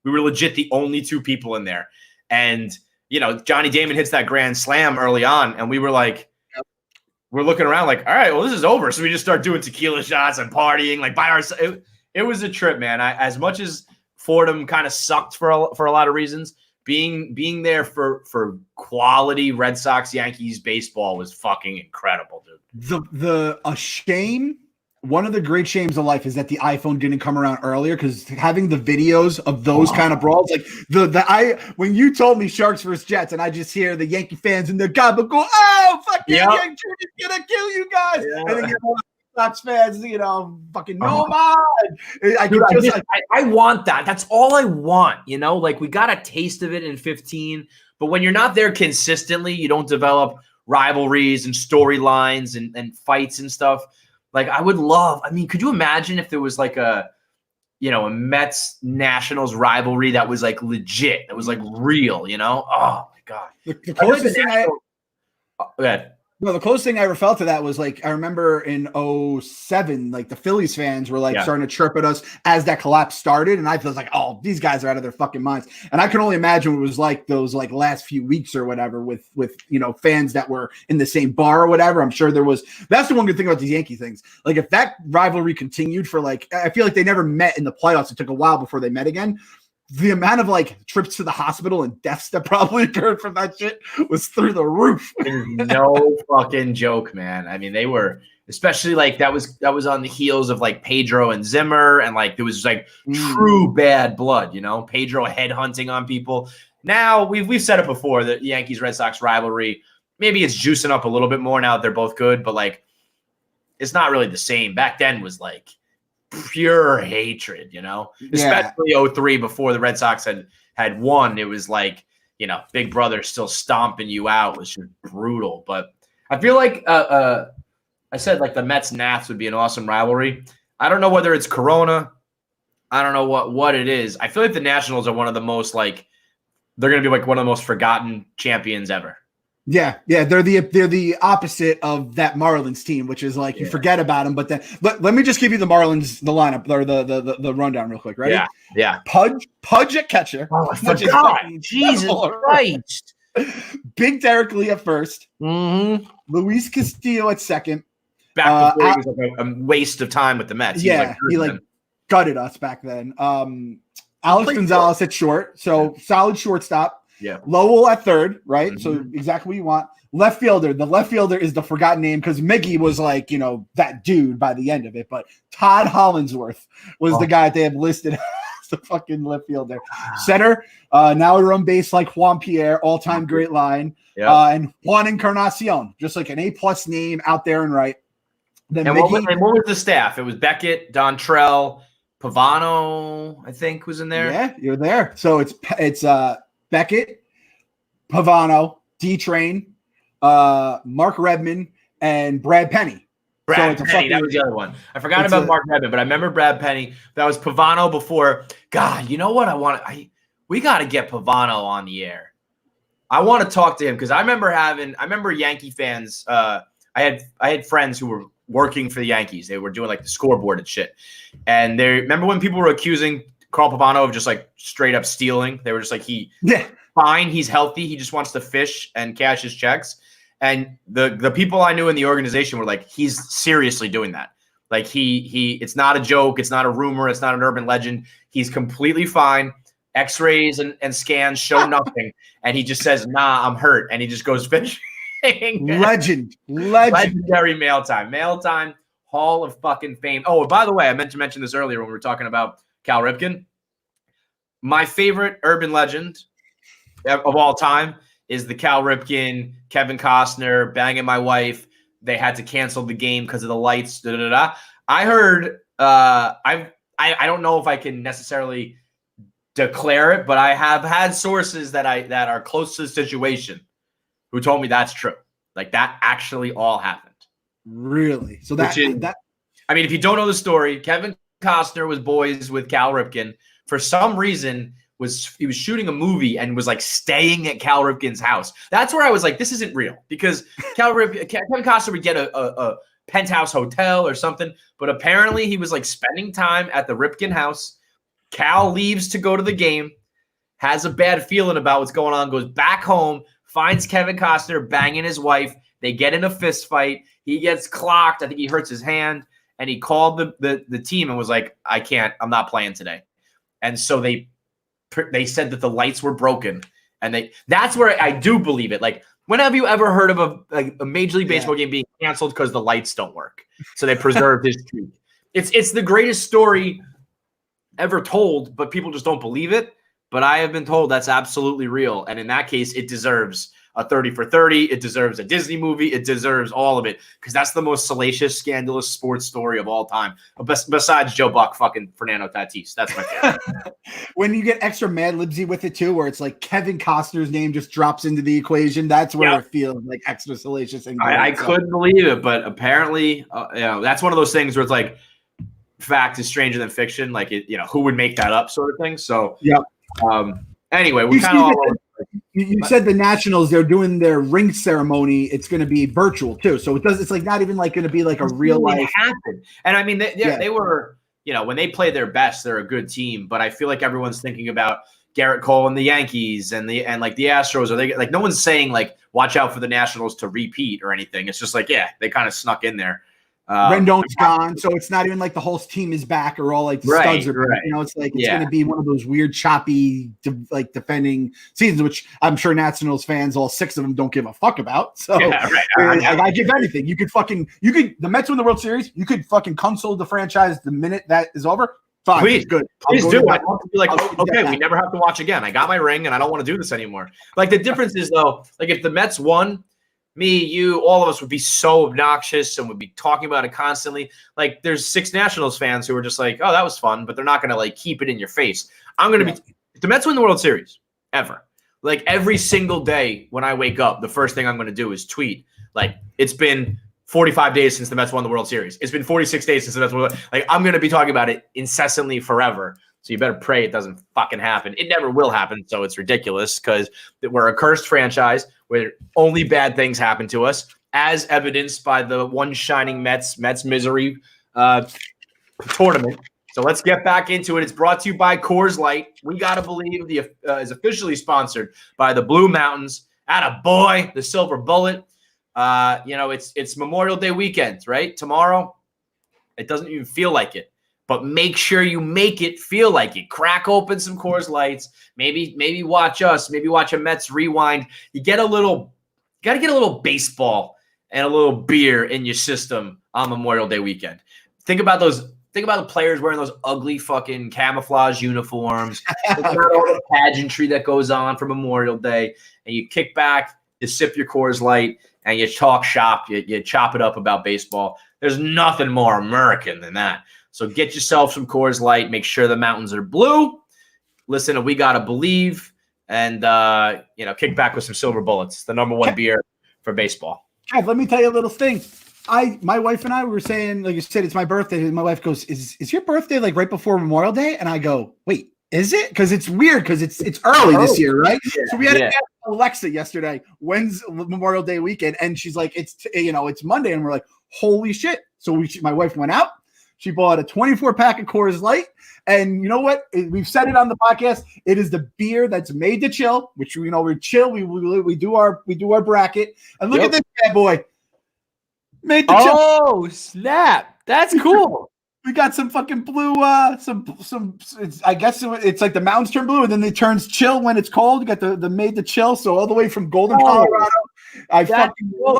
We were legit the only 2 people in there. And, you know, Johnny Damon hits that grand slam early on, and we were like, we're looking around like, all right, well, this is over. So we just start doing tequila shots and partying like by ourselves. It was a trip, man. As much as Fordham kind of sucked for a lot of reasons, being there for quality Red Sox Yankees baseball was fucking incredible, dude. A shame. One of the great shames of life is that the iPhone didn't come around earlier, because having the videos of those kind of brawls, like when you told me Sharks versus Jets, and I just hear the Yankee fans and their gobble go, oh, fuck yeah, Yankee is gonna kill you guys, and then you know, Sox fans, you know, fucking no man. I want that. That's all I want. You know, like we got a taste of it in 15, but when you're not there consistently, you don't develop rivalries and storylines and fights and stuff. Like I would love, I mean, could you imagine if there was like a Mets Nationals rivalry that was like legit, that was like real, you know? Oh my God. The closest thing the closest thing I ever felt to that was like, I remember in 2007, like the Phillies fans were like starting to chirp at us as that collapse started. And I was like, oh, these guys are out of their fucking minds. And I can only imagine what it was like those like last few weeks or whatever with, you know, fans that were in the same bar or whatever. I'm sure that's the one good thing about these Yankee things. Like if that rivalry continued for like, I feel like they never met in the playoffs. It took a while before they met again. The amount of like trips to the hospital and deaths that probably occurred from that shit was through the roof. No fucking joke, man. I mean, they were, especially like that was on the heels of like Pedro and Zimmer, and like there was like true bad blood, you know, Pedro headhunting on people. Now we've said it before, the Yankees Red Sox rivalry, maybe it's juicing up a little bit more now that they're both good, but like it's not really the same. Back then was like pure hatred, you know, especially 2003 before the Red Sox had won. It was like, you know, Big Brother still stomping you out was just brutal. But I feel like I said like the Mets Nats would be an awesome rivalry. I don't know whether it's Corona. I don't know what it is. I feel like the Nationals are one of the most like, they're going to be like one of the most forgotten champions ever. Yeah, they're the opposite of that Marlins team, which is like you forget about them. But then let me just give you the Marlins, the lineup or the rundown real quick, right? Yeah. Pudge at catcher. Oh, I forgot. Jesus Christ. Big Derek Lee at first. Mm-hmm. Luis Castillo at second. Back before he was like a waste of time with the Mets. He gutted us back then. Alex Gonzalez at short, so solid shortstop. Yeah. Lowell at third, right? Mhm. So exactly what you want. Left fielder. The left fielder is the forgotten name because Miggy was like, that dude by the end of it. But Todd Hollinsworth was the guy they have listed as the fucking left fielder. Center, now we're on base like Juan Pierre, all-time great line. Yep. And Juan Encarnacion, just like an A+ name out there and right. Then And Miggy, what was the staff? It was Beckett, Dontrell, Pavano, I think, was in there. Yeah, you're there. So it's Beckett, Pavano, D-Train, Mark Redmond, and Brad Penny. Brad Penny, that was the other one. I forgot about Mark Redmond, but I remember Brad Penny. That was Pavano before. God, you know what? We got to get Pavano on the air. I want to talk to him because I remember Yankee fans. I had friends who were working for the Yankees. They were doing like the scoreboard and shit. And they remember when people were accusing Carl Pavano of just like straight up stealing. They were just like, fine, he's healthy. He just wants to fish and cash his checks. And the people I knew in the organization were like, he's seriously doing that. Like it's not a joke. It's not a rumor. It's not an urban legend. He's completely fine. X-rays and scans show nothing. And he just says, nah, I'm hurt. And he just goes fishing. Legendary mail time, Hall of fucking Fame. Oh, by the way, I meant to mention this earlier when we were talking about Cal Ripken. My favorite urban legend of all time is the Cal Ripken, Kevin Costner banging my wife. They had to cancel the game because of the lights. Da, da, da. I heard. I don't know if I can necessarily declare it, but I have had sources that are close to the situation who told me that's true. Like that actually all happened. Really? So I mean, if you don't know the story, Kevin Costner was boys with Cal Ripken. For some reason, he was shooting a movie and was like staying at Cal Ripken's house. That's where I was like, this isn't real because Kevin Costner would get a penthouse hotel or something, but apparently he was like spending time at the Ripken house. Cal leaves to go to the game, has a bad feeling about what's going on, goes back home, finds Kevin Costner banging his wife. They get in a fist fight. He gets clocked. I think he hurts his hand. And he called the team and was like, I'm not playing today. And so they said that the lights were broken. And that's where I do believe it. Like, when have you ever heard of a Major League Baseball game being canceled because the lights don't work? So they preserved his streak. It's the greatest story ever told, but people just don't believe it. But I have been told that's absolutely real. And in that case, it deserves a 30 for 30. It deserves a Disney movie. It deserves all of it because that's the most salacious, scandalous sports story of all time. Besides Joe Buck, fucking Fernando Tatis. That's my favorite. When you get extra Mad Libsy with it too, where it's like Kevin Costner's name just drops into the equation, that's where it feels like extra salacious. And I couldn't believe it, but apparently, that's one of those things where it's like fact is stranger than fiction. Like who would make that up, sort of thing. So anyway, we kind of. You said the Nationals, they're doing their ring ceremony. It's going to be virtual too. So it's like not even like going to be like a real life happen. And I mean, they were, when they play their best, they're a good team, but I feel like everyone's thinking about Garrett Cole and the Yankees and like the Astros, or they like, no one's saying like, watch out for the Nationals to repeat or anything. It's just like, they kind of snuck in there. Rendon's gone, so it's not even like the whole team is back or all like the studs are back. It's like it's going to be one of those weird choppy defending seasons, which I'm sure Nationals fans, all 6 of them, don't give a fuck about. So I give anything. The Mets win the World Series, you could fucking console the franchise the minute that is over. Fine, please good. Please do. I want to be like, okay, we never have to watch again. I got my ring and I don't want to do this anymore. Like the difference is though, like if the Mets won, me, you, all of us would be so obnoxious and would be talking about it constantly. Like there's 6 Nationals fans who are just like, oh, that was fun, but they're not going to like keep it in your face. I'm going to be – if the Mets win the World Series, ever, like every single day when I wake up, the first thing I'm going to do is tweet. Like it's been 45 days since the Mets won the World Series. It's been 46 days since the Mets won. Like I'm going to be talking about it incessantly forever. So you better pray it doesn't fucking happen. It never will happen, so it's ridiculous because we're a cursed franchise where only bad things happen to us, as evidenced by the one shining Mets misery tournament. So let's get back into it. It's brought to you by Coors Light. We Gotta Believe is officially sponsored by the Blue Mountains. Attaboy, the Silver Bullet. It's Memorial Day weekend, right? Tomorrow. It doesn't even feel like it. but make sure you make it feel like it. Crack open some Coors Lights. Maybe watch us. Maybe watch a Mets rewind. You got to get a little baseball and a little beer in your system on Memorial Day weekend. Think about the players wearing those ugly fucking camouflage uniforms. Think about all the pageantry that goes on for Memorial Day. And you kick back, you sip your Coors Light, and you talk shop. You chop it up about baseball. There's nothing more American than that. So get yourself some Coors Light. Make sure the mountains are blue. Listen to We Gotta Believe. And, kick back with some Silver Bullets, the number one beer for baseball. Kev, let me tell you a little thing. My wife and I were saying, like you said, it's my birthday. And my wife goes, is your birthday like right before Memorial Day? And I go, wait, is it? Because it's weird because it's early this year, right? Yeah, so we had to ask Alexa yesterday, when's Memorial Day weekend? And she's like, it's Monday. And we're like, holy shit. So my wife went out. She bought a 24-pack of Coors Light. And you know what? We've said it on the podcast. It is the beer that's made to chill, which we're chill. We do our bracket. And look at this bad boy. Made to chill. Oh, snap. That's cool. We got some fucking blue, I guess it's like the mountains turn blue and then it turns chill when it's cold. You got the made to chill. So all the way from Golden, Colorado. I fucking love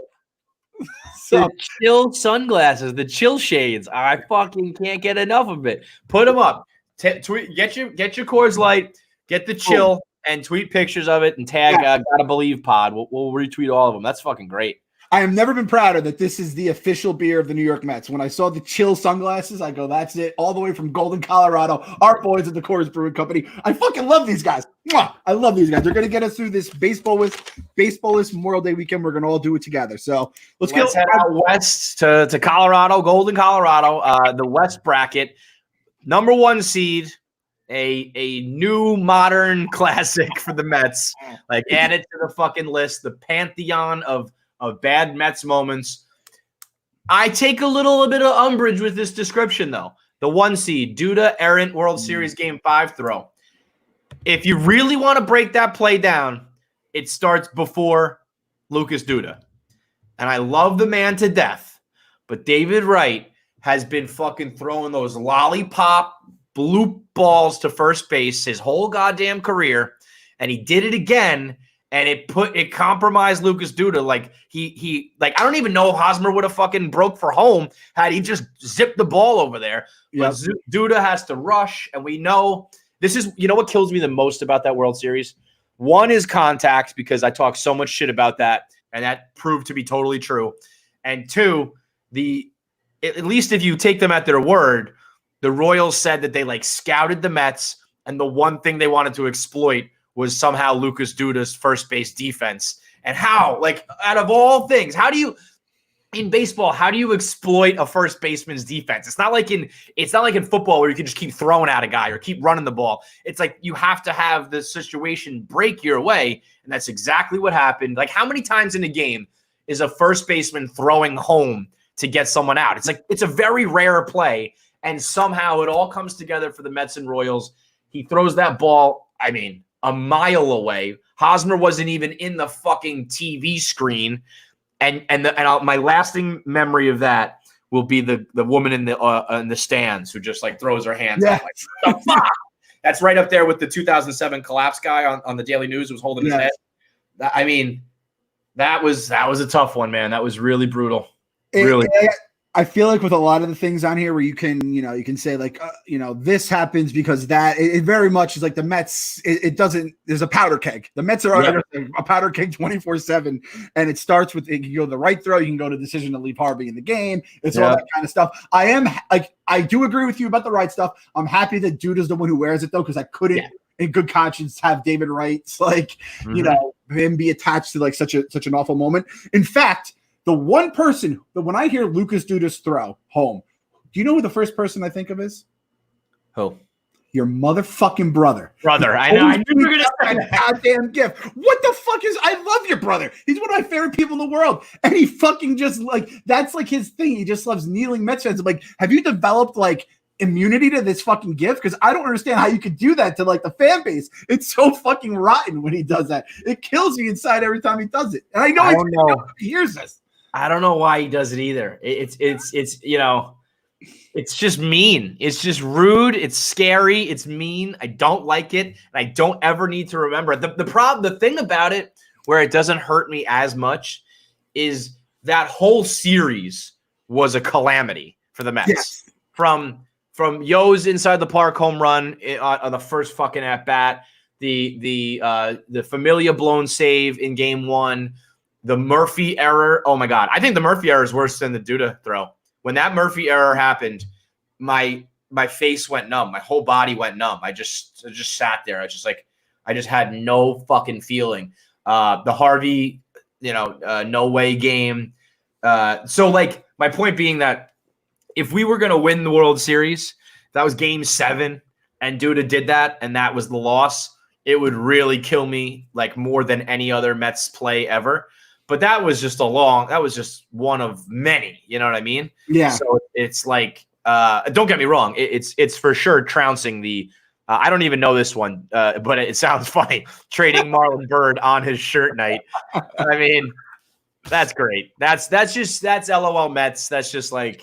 the chill sunglasses, the chill shades. I fucking can't get enough of it. Put them up. Tweet, get your Coors Light, get the chill, and tweet pictures of it and tag Gotta Believe Pod. We'll retweet all of them. That's fucking great. I have never been prouder that this is the official beer of the New York Mets. When I saw the chill sunglasses, I go, that's it. All the way from Golden, Colorado. Our boys at the Coors Brewing Company. I fucking love these guys. Mwah! I love these guys. They're going to get us through this baseball-less Memorial Day weekend. We're going to all do it together. So let's head out west to Colorado, Golden, Colorado. The West bracket, number one seed. A new modern classic for the Mets. Like, add it to the fucking list. The pantheon of bad Mets moments. I take a little bit of umbrage with this description, though. The one seed, Duda errant World Series Game 5 throw. If you really want to break that play down, it starts before Lucas Duda. And I love the man to death, but David Wright has been fucking throwing those lollipop blue balls to first base his whole goddamn career, and he did it again. And it compromised Lucas Duda. Like he I don't even know if Hosmer would have fucking broke for home had he just zipped the ball over there. Yep. But Duda has to rush, and we know this is what kills me the most about that World Series. One is contact, because I talk so much shit about that, and that proved to be totally true. And two, at least if you take them at their word, the Royals said that they scouted the Mets, and the one thing they wanted to exploit was somehow Lucas Duda's first base defense. And how, out of all things, in baseball, how do you exploit a first baseman's defense? It's not like in football where you can just keep throwing at a guy or keep running the ball. It's like you have to have the situation break your way, and that's exactly what happened. Like, how many times in a game is a first baseman throwing home to get someone out? It's a very rare play, and somehow it all comes together for the Mets and Royals. He throws that ball, a mile away. Hosmer wasn't even in the fucking TV screen. And my lasting memory of that will be the woman in the stands who just throws her hands up. What the fuck? That's right up there with the 2007 collapse guy on the Daily News who was holding his head. That was a tough one, man. That was really brutal. Really. I feel like with a lot of the things on here where you can say this happens because that it very much is like the Mets. It doesn't. There's a powder keg. The Mets are a powder keg 24/7, and it starts with you can go the right throw. You can go to decision to leave Harvey in the game. It's all that kind of stuff. I do agree with you about the right stuff. I'm happy that Duda's the one who wears it though, because I couldn't in good conscience have David Wright's him be attached to such an awful moment. In fact, the one person that when I hear Lucas Duda's throw home, do you know who the first person I think of is? Who? Your motherfucking brother. Brother, I know. I knew you were going to say that. Goddamn gift. What the fuck is? I love your brother. He's one of my favorite people in the world, and he fucking just that's his thing. He just loves kneeling Mets fans. I'm like, have you developed immunity to this fucking gift? Because I don't understand how you could do that to the fan base. It's so fucking rotten when he does that. It kills me inside every time he does it. And I know he hears this. I don't know why he does it either. It's It's just mean. It's just rude. It's scary. It's mean. I don't like it. And I don't ever need to remember it. The thing about it where it doesn't hurt me as much is that whole series was a calamity for the Mets. Yes. From Yo's inside the park home run on the first fucking at bat, the Familia blown save in game 1, the Murphy error. Oh my God. I think the Murphy error is worse than the Duda throw. When that Murphy error happened, my face went numb. My whole body went numb. I just sat there. I just had no fucking feeling. The Harvey, no way game. So like my point being that if we were going to win the World Series, that was game 7 and Duda did that and that was the loss, it would really kill me like more than any other Mets play ever. But that was just one of many, you know what I mean? Yeah. So it's like, don't get me wrong. It's for sure trouncing the, I don't even know this one, but it sounds funny. Trading Marlon Byrd on his shirt night. I mean, that's great. That's LOL Mets. That's just like,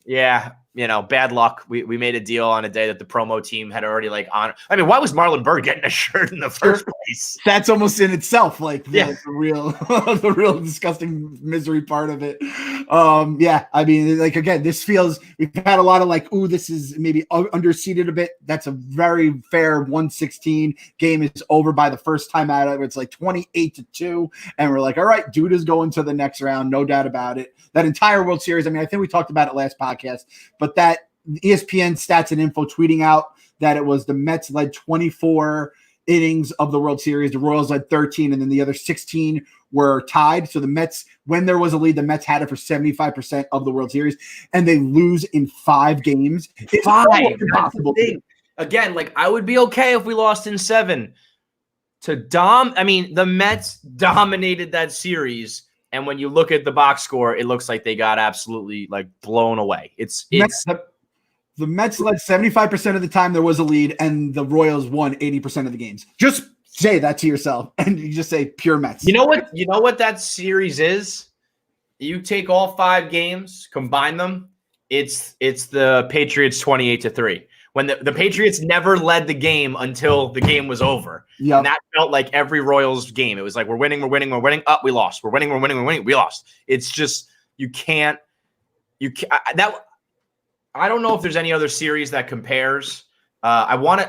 yeah, bad luck. We made a deal on a day that the promo team had already like on. I mean, why was Marlon Byrd getting a shirt in the first place? That's almost in itself like the real disgusting misery part of it. Yeah, I mean, like again, this feels we've had a lot of like, ooh, this is maybe underseeded a bit. That's a very fair 116 game is over by the first time out of it. It's like 28-2, and we're like, all right, Duda's going to the next round, no doubt about it. That entire World Series. I mean, I think we talked about it last podcast, but that ESPN Stats and Info tweeting out that it was the Mets led 24 innings of the World Series. The Royals led 13, and then the other 16 were tied. So the Mets, when there was a lead, the Mets had it for 75% of the World Series, and they lose in 5 games. It's 5. impossible. Again, like I would be okay if we lost in 7. The Mets dominated that series. And when you look at the box score, it looks like they got absolutely like blown away. The Mets led 75% of the time there was a lead, and the Royals won 80% of the games. Just say that to yourself, and you just say pure Mets. You know what that series is? You take all 5 games, combine them. It's the Patriots 28-3. When the Patriots never led the game until the game was over. Yep. And that felt like every Royals game. It was like, we're winning. Oh, we lost. We're winning. We lost. It's just, I don't know if there's any other series that compares. I want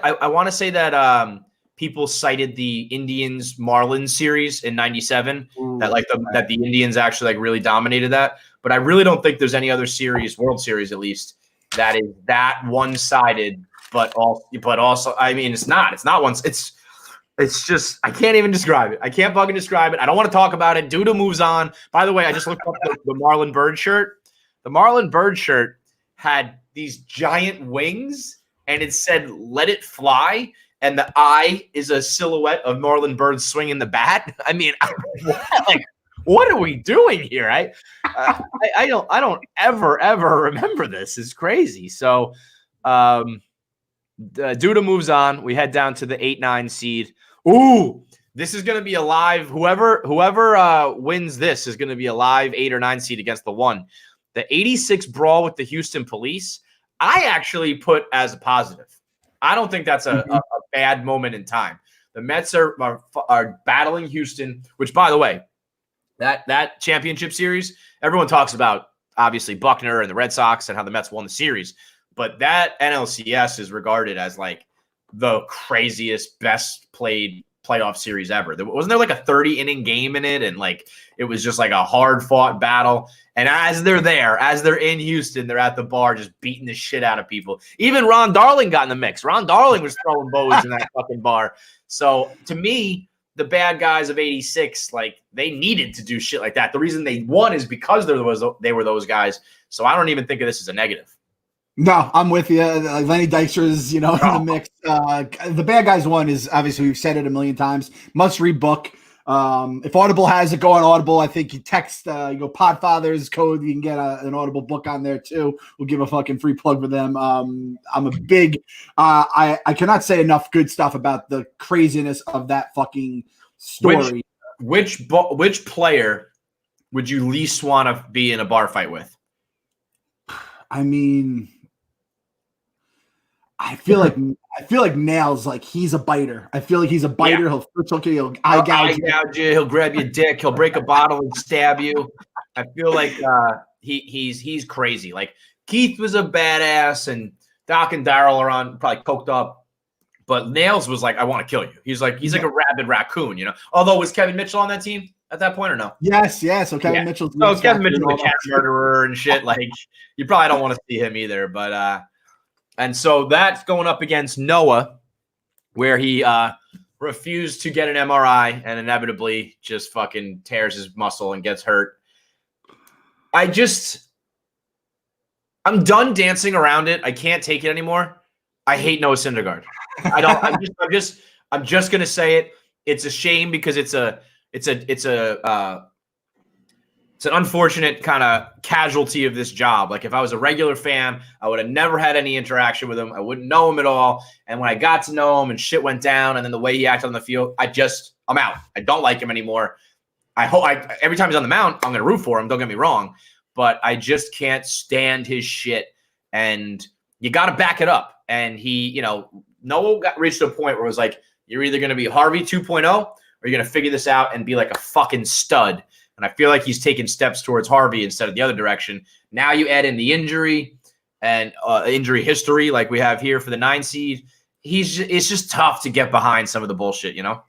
to say that people cited the Indians Marlins series in '97. That the Indians actually like really dominated that. But I really don't think there's any other series, World Series at least, that is that one-sided. But also, I mean, it's not one. It's just, I can't even describe it. I can't fucking describe it. I don't want to talk about it. Duda moves on. By the way, I just looked up the Marlon Byrd shirt. The Marlon Byrd shirt had these giant wings, and it said, "Let it fly." And the eye is a silhouette of Marlon Byrd swinging the bat. I mean, like, what are we doing here? I don't ever remember this. It's crazy. So, Duda moves on. We head down to the 8-9 seed. Ooh, this is going to be a live. Whoever wins this is going to be a live 8 or 9 seed against the 1. The 86 brawl with the Houston Police, I actually put as a positive. I don't think that's a bad moment in time. The Mets are battling Houston, which, by the way, that championship series, everyone talks about, obviously, Buckner and the Red Sox and how the Mets won the series. But that NLCS is regarded as like the craziest, best played playoff series ever. Wasn't there like a 30-inning game in it? And like it was just like a hard fought battle. And as they're in Houston, they're at the bar just beating the shit out of people. Even Ron Darling got in the mix. Ron Darling was throwing bows in that fucking bar. So to me, the bad guys of 86, like they needed to do shit like that. The reason they won is because they were those guys. So I don't even think of this as a negative. No, I'm with you. Lenny Dykstra's, in the mix. The bad guys one is obviously, we've said it a million times. Must read book. If Audible has it, go on Audible. I think you text, Podfathers code. You can get an Audible book on there too. We'll give a fucking free plug for them. I'm a big. I cannot say enough good stuff about the craziness of that fucking story. Which player would you least want to be in a bar fight with? I mean, I feel like Nails, like he's a biter. I feel like he's a biter. Yeah. He'll eye gouge you. He'll grab your dick. He'll break a bottle and stab you. I feel like he's crazy. Like Keith was a badass, and Doc and Daryl are on probably coked up. But Nails was like, I want to kill you. He's like a rabid raccoon, you know. Although was Kevin Mitchell on that team at that point or no? Yes. So Kevin Mitchell's Kevin Mitchell's a cat murderer and shit. Like you probably don't want to see him either. But and so that's going up against Noah, where he refused to get an MRI and inevitably just fucking tears his muscle and gets hurt. I'm done dancing around it. I can't take it anymore. I hate Noah Syndergaard. I'm just gonna say it. It's a shame because it's an unfortunate kind of casualty of this job. Like if I was a regular fan, I would have never had any interaction with him. I wouldn't know him at all. And when I got to know him and shit went down, and then the way he acted on the field, I'm out. I don't like him anymore. Every time he's on the mound, I'm going to root for him. Don't get me wrong, but I just can't stand his shit. And you got to back it up. And Noah reached a point where it was like, you're either going to be Harvey 2.0 or you're going to figure this out and be like a fucking stud. And I feel like he's taking steps towards Harvey instead of the other direction. Now you add in the injury and injury history like we have here for the 9 seed. It's just tough to get behind some of the bullshit, you know?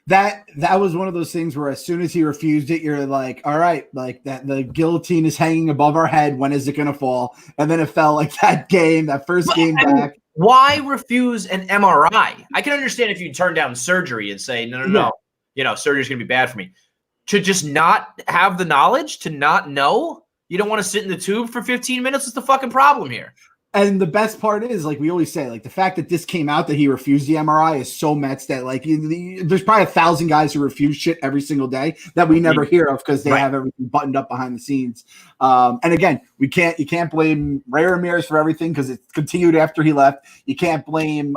That was one of those things where as soon as he refused it, you're like, all right, like that the guillotine is hanging above our head. When is it going to fall? And then it fell like that first game back. Why refuse an MRI? I can understand if you turn down surgery and say, no, surgery's going to be bad for me. To just not have the knowledge, to not know, you don't want to sit in the tube for 15 minutes. What's the fucking problem here? And the best part is, like we always say, like the fact that this came out that he refused the MRI is so Mets that like there's probably 1,000 guys who refuse shit every single day that we never hear of because they have everything buttoned up behind the scenes. And again, you can't blame Ray Ramirez for everything because it continued after he left. You can't blame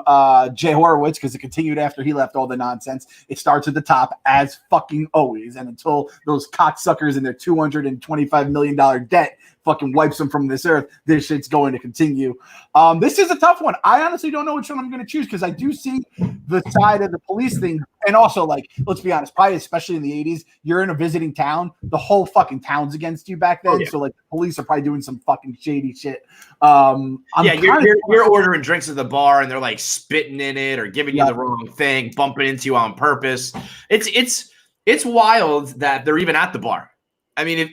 Jay Horowitz because it continued after he left. All the nonsense. It starts at the top as fucking always, and until those cocksuckers and their $225 million debt fucking wipes them from this earth, this shit's going to continue. This is a tough one. I honestly don't know which one I'm going to choose because I do see the side of the police thing. And also, like, let's be honest, probably especially in the 80s, you're in a visiting town, the whole fucking town's against you back then. Oh, yeah. So, like, the police are probably doing some fucking shady shit. You're ordering drinks at the bar and they're, like, spitting in it or giving you the wrong thing, bumping into you on purpose. It's wild that they're even at the bar. I mean,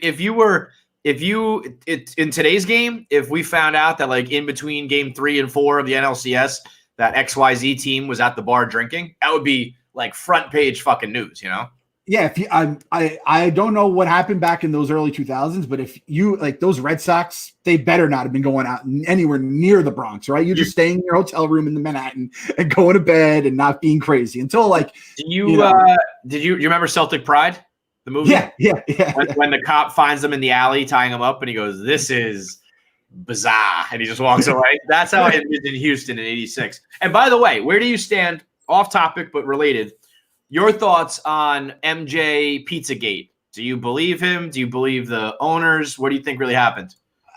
in today's game, if we found out that like in between game 3 and 4 of the NLCS, that XYZ team was at the bar drinking, that would be like front page fucking news, you know? Yeah. I don't know what happened back in those early 2000s, but if you like those Red Sox, they better not have been going out anywhere near the Bronx, right? You're just staying in your hotel room in the Manhattan and going to bed and not being crazy until like, did you remember Celtic Pride? The movie? Yeah. When the cop finds them in the alley tying them up and he goes, "This is bizarre," and he just walks away. That's how I envisioned Houston in '86. And by the way, where do you stand, off topic but related, your thoughts on MJ Pizzagate? Do you believe him? Do you believe the owners? What do you think really happened?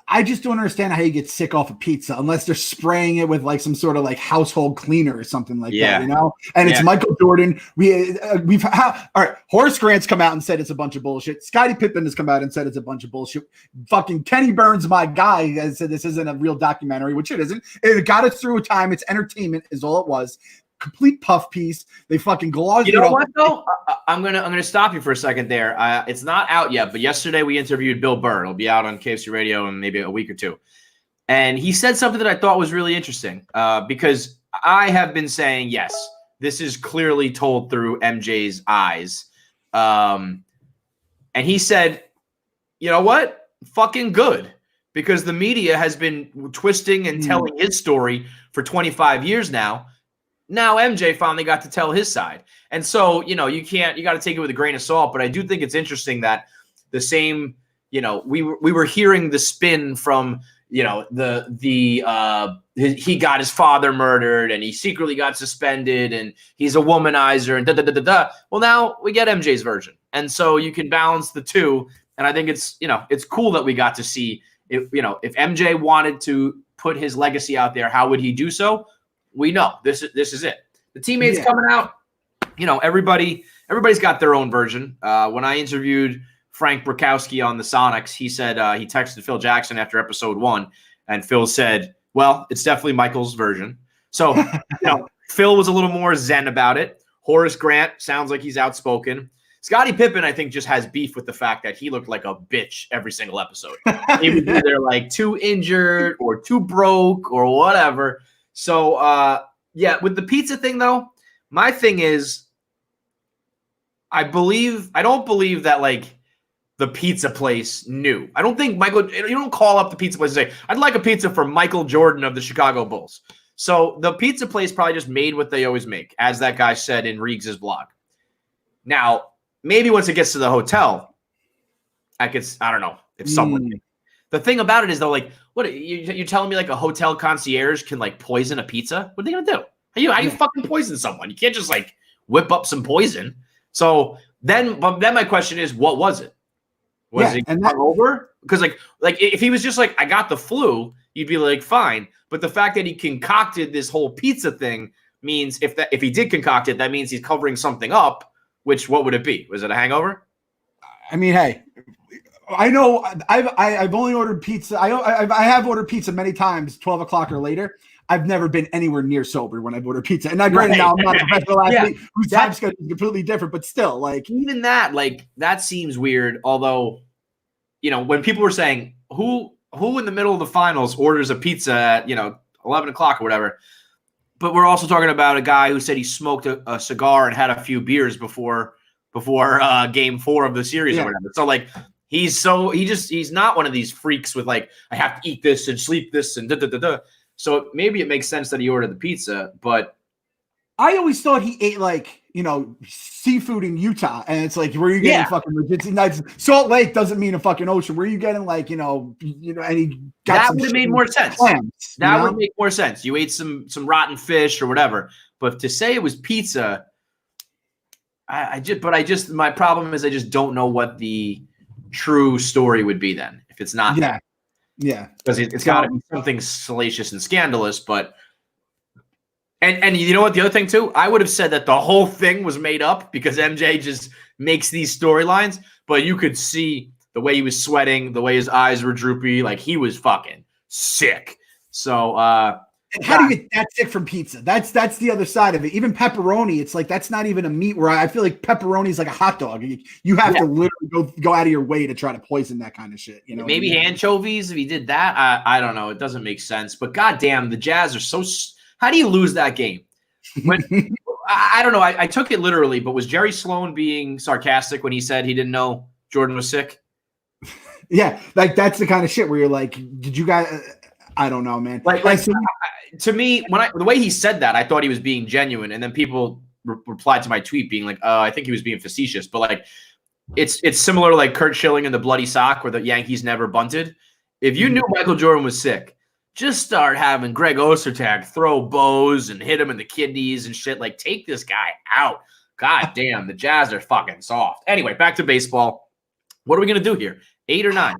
I just don't understand how you get sick off of pizza unless they're spraying it with like some sort of like household cleaner or something like that, you know? And it's Michael Jordan. All right. Horace Grant's come out and said it's a bunch of bullshit. Scottie Pippen has come out and said it's a bunch of bullshit. Fucking Kenny Burns, my guy, has said this isn't a real documentary, which it isn't. It got us through a time. It's entertainment is all it was. Complete puff piece. They fucking glossed it. You know what though? I'm gonna stop you for a second there. It's not out yet, but yesterday we interviewed Bill Burr. It'll be out on KFC Radio in maybe a week or two, and he said something that I thought was really interesting because I have been saying yes, this is clearly told through MJ's eyes, and he said, you know what? Fucking good. Because the media has been twisting and telling his story for 25 years now. Now MJ finally got to tell his side. And so, you know, you got to take it with a grain of salt, but I do think it's interesting that the same, you know, we were hearing the spin from, you know, he got his father murdered and he secretly got suspended and he's a womanizer and da. Well, now we get MJ's version. And so you can balance the two. And I think it's, you know, it's cool that we got to see if MJ wanted to put his legacy out there, how would he do so? we know this is it. The teammates coming out, everybody's got their own version. When I interviewed Frank Brakowski on the Sonics, he said he texted Phil Jackson after episode 1, and Phil said, well, it's definitely Michael's version. So, Phil was a little more zen about it. Horace Grant sounds like he's outspoken. Scottie Pippen, I think, just has beef with the fact that he looked like a bitch every single episode. He was either like too injured or too broke or whatever. So, with the pizza thing, though, my thing is, I don't believe that, like, the pizza place knew. I don't think you don't call up the pizza place and say, I'd like a pizza for Michael Jordan of the Chicago Bulls. So the pizza place probably just made what they always make, as that guy said in Reegs' blog. Now, maybe once it gets to the hotel, I don't know if someone. The thing about it is, though, like, what you're telling me, like, a hotel concierge can, like, poison a pizza? What are they gonna do? How you fucking poison someone? You can't just, like, whip up some poison. So then my question is, what was it? Was it hungover? Because like if he was just like, I got the flu, you'd be like, fine. But the fact that he concocted this whole pizza thing means if he did concoct it, that means he's covering something up. Which, what would it be? Was it a hangover? I mean, hey, I know I've only ordered pizza. I have ordered pizza many times, 12 o'clock or later. I've never been anywhere near sober when I've ordered pizza. And granted, now I'm not a professional athlete whose time schedule is completely different, but still, like, even that, like, that seems weird. Although, when people were saying who in the middle of the finals orders a pizza at 11 o'clock or whatever, but we're also talking about a guy who said he smoked a cigar and had a few beers before game 4 of the series or whatever. So like he's not one of these freaks with like, I have to eat this and sleep this and da. So maybe it makes sense that he ordered the pizza, but I always thought he ate like, seafood in Utah, and it's like, where are you getting fucking legit? Salt Lake doesn't mean a fucking ocean. Where are you getting like, and he got that would have made more sense. Clams, that would make more sense. You ate some rotten fish or whatever, but to say it was pizza, my problem is I just don't know what the true story would be then if it's not. Yeah. Because it's got to be something salacious and scandalous, but and you know what? The other thing too, I would have said that the whole thing was made up because MJ just makes these storylines, but you could see the way he was sweating, the way his eyes were droopy, like he was fucking sick. So and how do you get that sick from pizza? That's the other side of it. Even pepperoni, it's like that's not even a meat where I feel like pepperoni is like a hot dog. You have to literally go out of your way to try to poison that kind of shit. Maybe anchovies if he did that. I don't know. It doesn't make sense. But goddamn, the Jazz are so. How do you lose that game? I don't know. I took it literally, but was Jerry Sloan being sarcastic when he said he didn't know Jordan was sick? Yeah, like that's the kind of shit where you're like, did you guys? I don't know, man. To me, the way he said that, I thought he was being genuine, and then people replied to my tweet being like, "Oh, I think he was being facetious." But like, it's similar to like Kurt Schilling and the bloody sock, where the Yankees never bunted. If you knew Michael Jordan was sick, just start having Greg Ostertag throw bows and hit him in the kidneys and shit. Like, take this guy out. God damn, the Jazz are fucking soft. Anyway, back to baseball. What are we gonna do here? 8 or 9?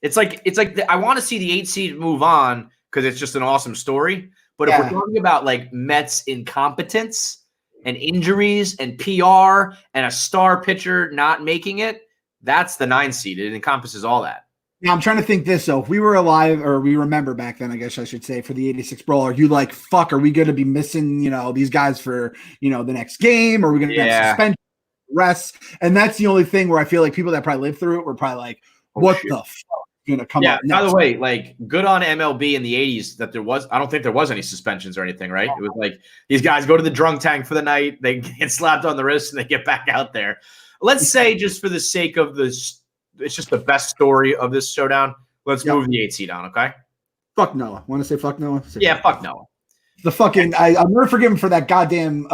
It's like I want to see the 8 seed move on because it's just an awesome story. But if we're talking about like Mets incompetence and injuries and PR and a star pitcher not making it, that's the 9 seed. It encompasses all that. Now I'm trying to think this. So if we were alive, or we remember back then, I guess I should say, for the 86 Brawl, are you like, fuck, are we going to be missing, these guys for, the next game? Or are we going to get suspension, rest? And that's the only thing where I feel like people that probably lived through it were probably like, what the fuck is going to come up next? By the way, like, good on MLB in the 80s that I don't think there was any suspensions or anything, right? It was like these guys go to the drunk tank for the night, they get slapped on the wrist, and they get back out there. Let's say, just for the sake of this, it's just the best story of this showdown. Let's move the 8 seed on, okay? Fuck Noah. Want to say fuck Noah? Fuck Noah. The fucking I'll never forgive him for that goddamn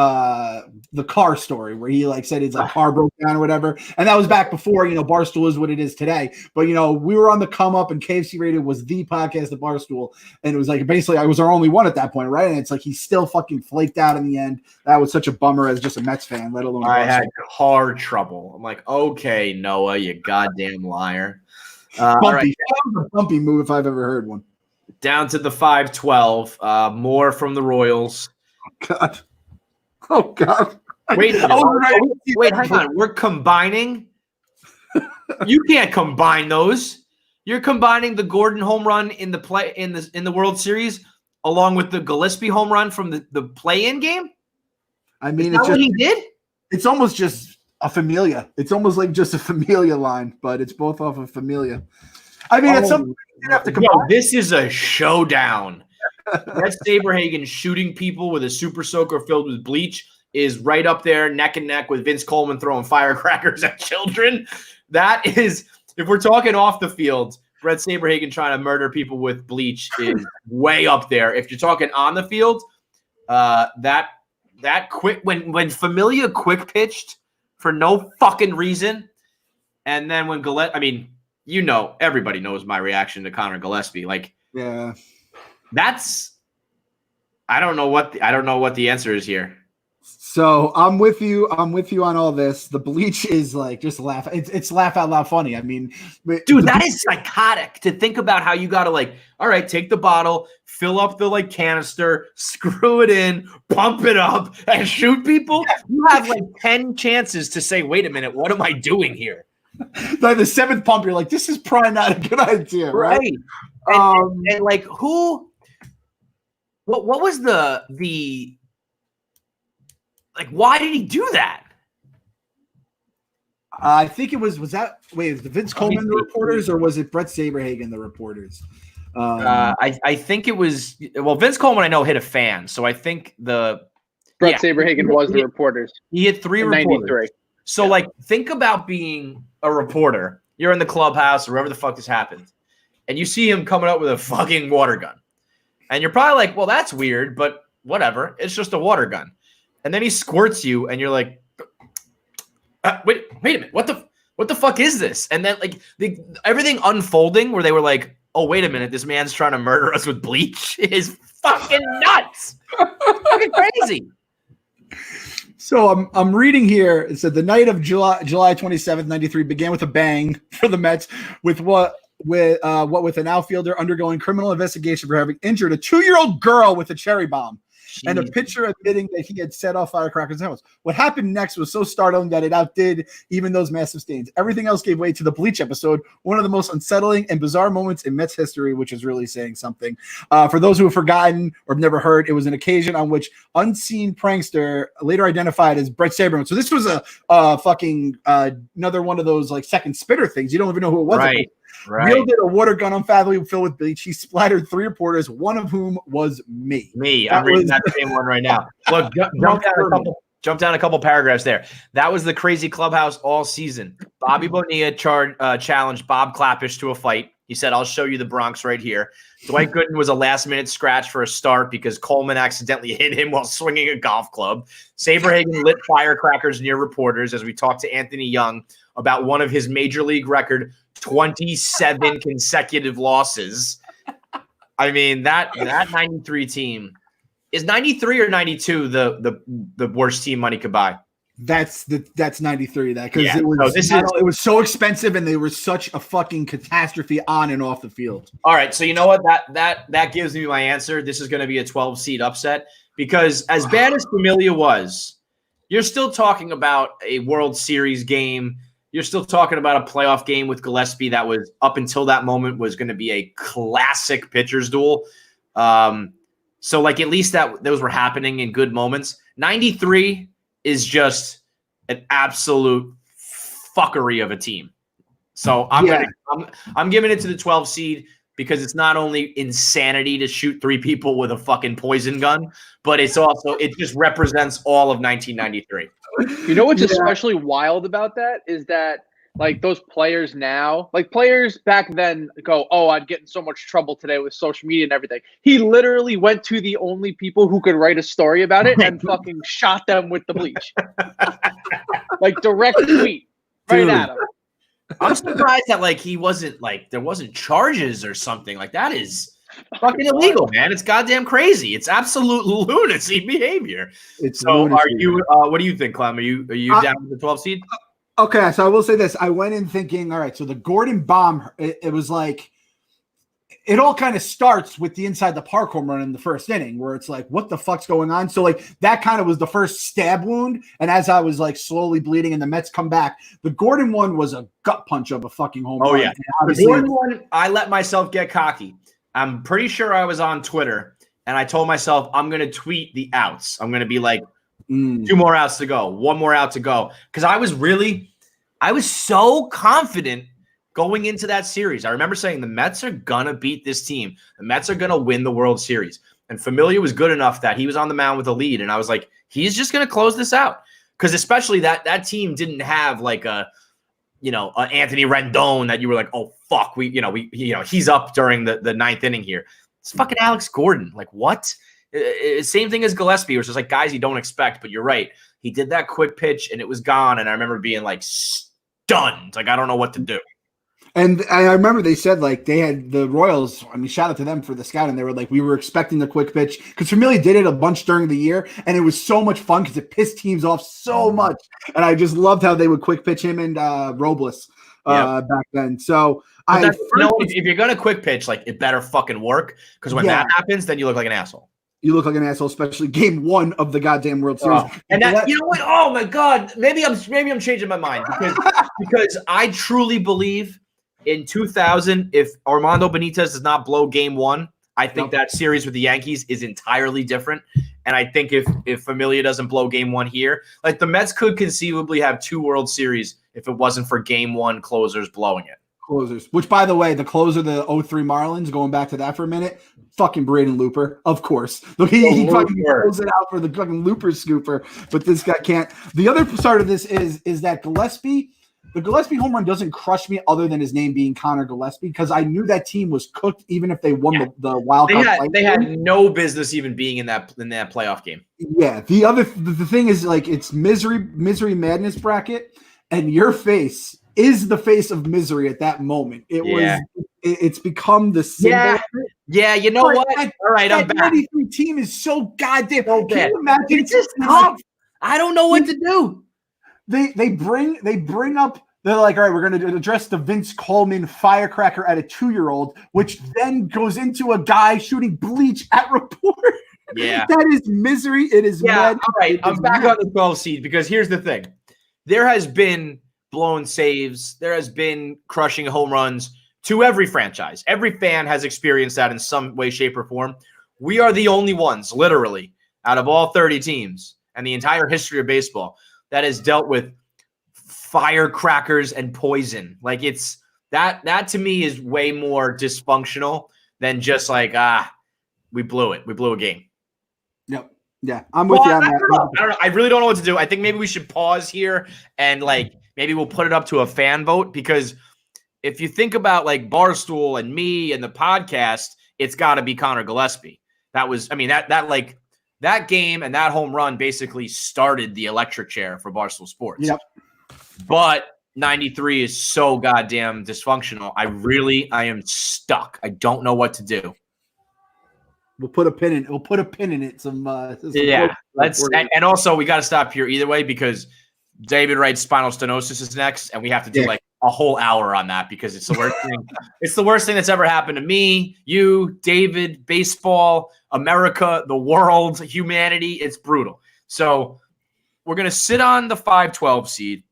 the car story where he like said his like car broke down or whatever, and that was back before Barstool is what it is today. But we were on the come up, and KFC Radio was the podcast at Barstool, and it was like basically I was our only one at that point, right? And it's like he still fucking flaked out in the end. That was such a bummer as just a Mets fan, let alone. I had car trouble. I'm like, okay, Noah, you goddamn liar. Bumpy. That was a bumpy move if I've ever heard one. down to the 512. More from the Royals. God. Oh God. Wait, wait, hang on. We're combining. You can't combine those. You're combining the Gordon home run in the World Series along with the Gillespie home run from the play-in game. I mean, it's what he did. It's almost just a familia. It's almost like just a familia line, but it's both off of familia. I mean, at some point you have to combine. This is a showdown. Brett Saberhagen shooting people with a super soaker filled with bleach is right up there, neck and neck with Vince Coleman throwing firecrackers at children. That is, if we're talking off the field, Brett Saberhagen trying to murder people with bleach is way up there. If you're talking on the field, that quick when Familia quick pitched for no fucking reason, and then when Gillespie, I mean, everybody knows my reaction to Connor Gillespie. Like, yeah, that's I don't know what the answer is here. So I'm with you. I'm with you on all this. The bleach is like just laugh. It's laugh out loud funny. I mean, dude, that is psychotic to think about how you got to like, all right, take the bottle, fill up the like canister, screw it in, pump it up, and shoot people. You have like 10 chances to say, wait a minute, what am I doing here? By the 7th pump, you're like, this is probably not a good idea, right? And like who? What was the like, why did he do that? I think it was that the Vince Coleman the reporters, or was it Brett Saberhagen the reporters? I think it was, Vince Coleman I know hit a fan, so I think Brett Saberhagen was the reporters. He hit 3 reporters. 93. So like, think about being a reporter. You're in the clubhouse or wherever the fuck this happened, and you see him coming up with a fucking water gun, and you're probably like, well, that's weird, but whatever. It's just a water gun. And then he squirts you, and you're like, wait a minute, what the fuck is this? And then like everything unfolding where they were like, oh, wait a minute, this man's trying to murder us with bleach is fucking nuts. Fucking crazy. So I'm reading here. It said the night of July 27th, 93 began with a bang for the Mets with an outfielder undergoing criminal investigation for having injured a 2-year-old girl with a cherry bomb. And a pitcher admitting that he had set off firecrackers in the house. What happened next was so startling that it outdid even those massive stains. Everything else gave way to the bleach episode, one of the most unsettling and bizarre moments in Mets history, which is really saying something. For those who have forgotten or have never heard, it was an occasion on which unseen prankster, later identified as Brett Saberhagen. So this was a fucking another one of those like second spitter things. You don't even know who it was. Right. Wielded a water gun unfathomably filled with bleach. He splattered 3 reporters, one of whom was me. I'm reading that same one right now. Look, jump down a couple paragraphs there. That was the crazy clubhouse all season. Bobby Bonilla challenged Bob Clappish to a fight. He said, I'll show you the Bronx right here. Dwight Gooden was a last-minute scratch for a start because Coleman accidentally hit him while swinging a golf club. Saberhagen lit firecrackers near reporters as we talked to Anthony Young about one of his major league record 27 consecutive losses. I mean, that 93 team is 93 or 92 the worst team money could buy. That's 93. That because it was so expensive and they were such a fucking catastrophe on and off the field. All right, so you know what, that gives me my answer. This is going to be a 12 seed upset because as bad as Familia was, you're still talking about a World Series game. You're still talking about a playoff game with Gillespie that was up until that moment was going to be a classic pitcher's duel. So like at least those were happening in good moments. 93 is just an absolute fuckery of a team. So I'm giving it to the 12 seed because it's not only insanity to shoot 3 people with a fucking poison gun, but it just represents all of 1993. You know what's especially wild about that is that like those players now, like players back then go, oh, I'd get in so much trouble today with social media and everything. He literally went to the only people who could write a story about it and fucking shot them with the bleach. Like direct tweet right at him. I'm surprised that like he wasn't like there wasn't charges or something. Like that is fucking illegal, man. It's goddamn crazy. It's absolute lunacy behavior. Are you? What do you think, Clem? Are you down with the 12 seed? Okay, so I will say this. I went in thinking, all right, so the Gordon bomb, it was like it all kind of starts with the inside the park home run in the first inning, where it's like, what the fuck's going on? So like that kind of was the first stab wound. And as I was like slowly bleeding and the Mets come back, the Gordon one was a gut punch of a fucking home run. Yeah. The Gordon one, I let myself get cocky. I'm pretty sure I was on Twitter and I told myself I'm going to tweet the outs. I'm going to be like, 2 more outs to go, 1 more out to go. Because I was so confident going into that series. I remember saying the Mets are going to beat this team. The Mets are going to win the World Series. And Familia was good enough that he was on the mound with a lead. And I was like, he's just going to close this out. Because especially that team didn't have like a Anthony Rendon that you were like, oh, fuck, he's up during the 9th inning here. It's fucking Alex Gordon. Like, what? Same thing as Gillespie, which is like guys you don't expect, but you're right. He did that quick pitch and it was gone. And I remember being like stunned. Like, I don't know what to do. And I remember they said like they had the Royals. I mean, shout out to them for the scouting. They were like, we were expecting the quick pitch because Familia did it a bunch during the year, and it was so much fun because it pissed teams off so much. And I just loved how they would quick pitch him and Robles back then. So if you're gonna quick pitch, like it better fucking work because when that happens, then you look like an asshole. You look like an asshole, especially game 1 of the goddamn World Series. And that, you know what? Oh my God, maybe I'm changing my mind because I truly believe. In 2000, if Armando Benitez does not blow game 1, I think that series with the Yankees is entirely different. And I think if Familia doesn't blow game 1 here, like the Mets could conceivably have 2 World Series if it wasn't for game 1 closers blowing it. Closers, which by the way, the closer, the 0-3 Marlins, going back to that for a minute, fucking Braden Looper, of course. Look, he fucking closed it out for the fucking Looper scooper, but this guy can't. The other part of this is that Gillespie. The Gillespie home run doesn't crush me other than his name being Connor Gillespie because I knew that team was cooked even if they won the wild card. They had no business even being in that playoff game. Yeah. The thing is like it's misery madness bracket, and your face is the face of misery at that moment. It's become the symbol. Yeah, you know what? All right, I'm back. The team is so goddamn so bad. Can you imagine? It's just tough. I don't know what to do. They bring up, they're like, all right, we're going to address the Vince Coleman firecracker at a 2-year-old, which then goes into a guy shooting bleach at reporter. Yeah. That is misery. It is mad. All right, I'm back on the 12 seed because here's the thing. There has been blown saves. There has been crushing home runs to every franchise. Every fan has experienced that in some way, shape, or form. We are the only ones, literally, out of all 30 teams and the entire history of baseball that has dealt with firecrackers and poison. Like it's that to me is way more dysfunctional than just like, we blew it. We blew a game. Yep. Yeah. I'm with you on that. I don't know. I really don't know what to do. I think maybe we should pause here and like, maybe we'll put it up to a fan vote because if you think about like Barstool and me and the podcast, it's gotta be Connor Gillespie. That game and that home run basically started the electric chair for Barstool Sports. Yep. But 93 is so goddamn dysfunctional. I am stuck. I don't know what to do. We'll put a pin in it. And also we got to stop here either way because David writes spinal stenosis is next, and we have to do like a whole hour on that because it's the worst thing. It's the worst thing that's ever happened to me, you, David, baseball, America, the world, humanity. It's brutal. So we're gonna sit on the 5-12 seed.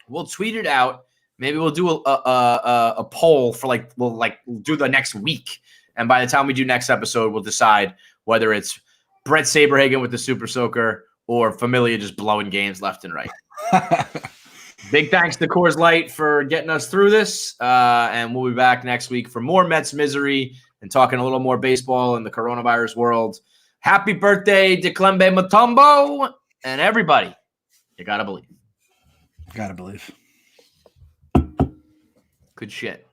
We'll tweet it out. Maybe we'll do a poll for we'll do the next week. And by the time we do next episode, we'll decide whether it's Brett Saberhagen with the Super Soaker or Familia just blowing games left and right. Big thanks to Coors Light for getting us through this. And we'll be back next week for more Mets misery and talking a little more baseball in the coronavirus world. Happy birthday, Dikembe Mutombo. And everybody, you got to believe. Got to believe. Good shit.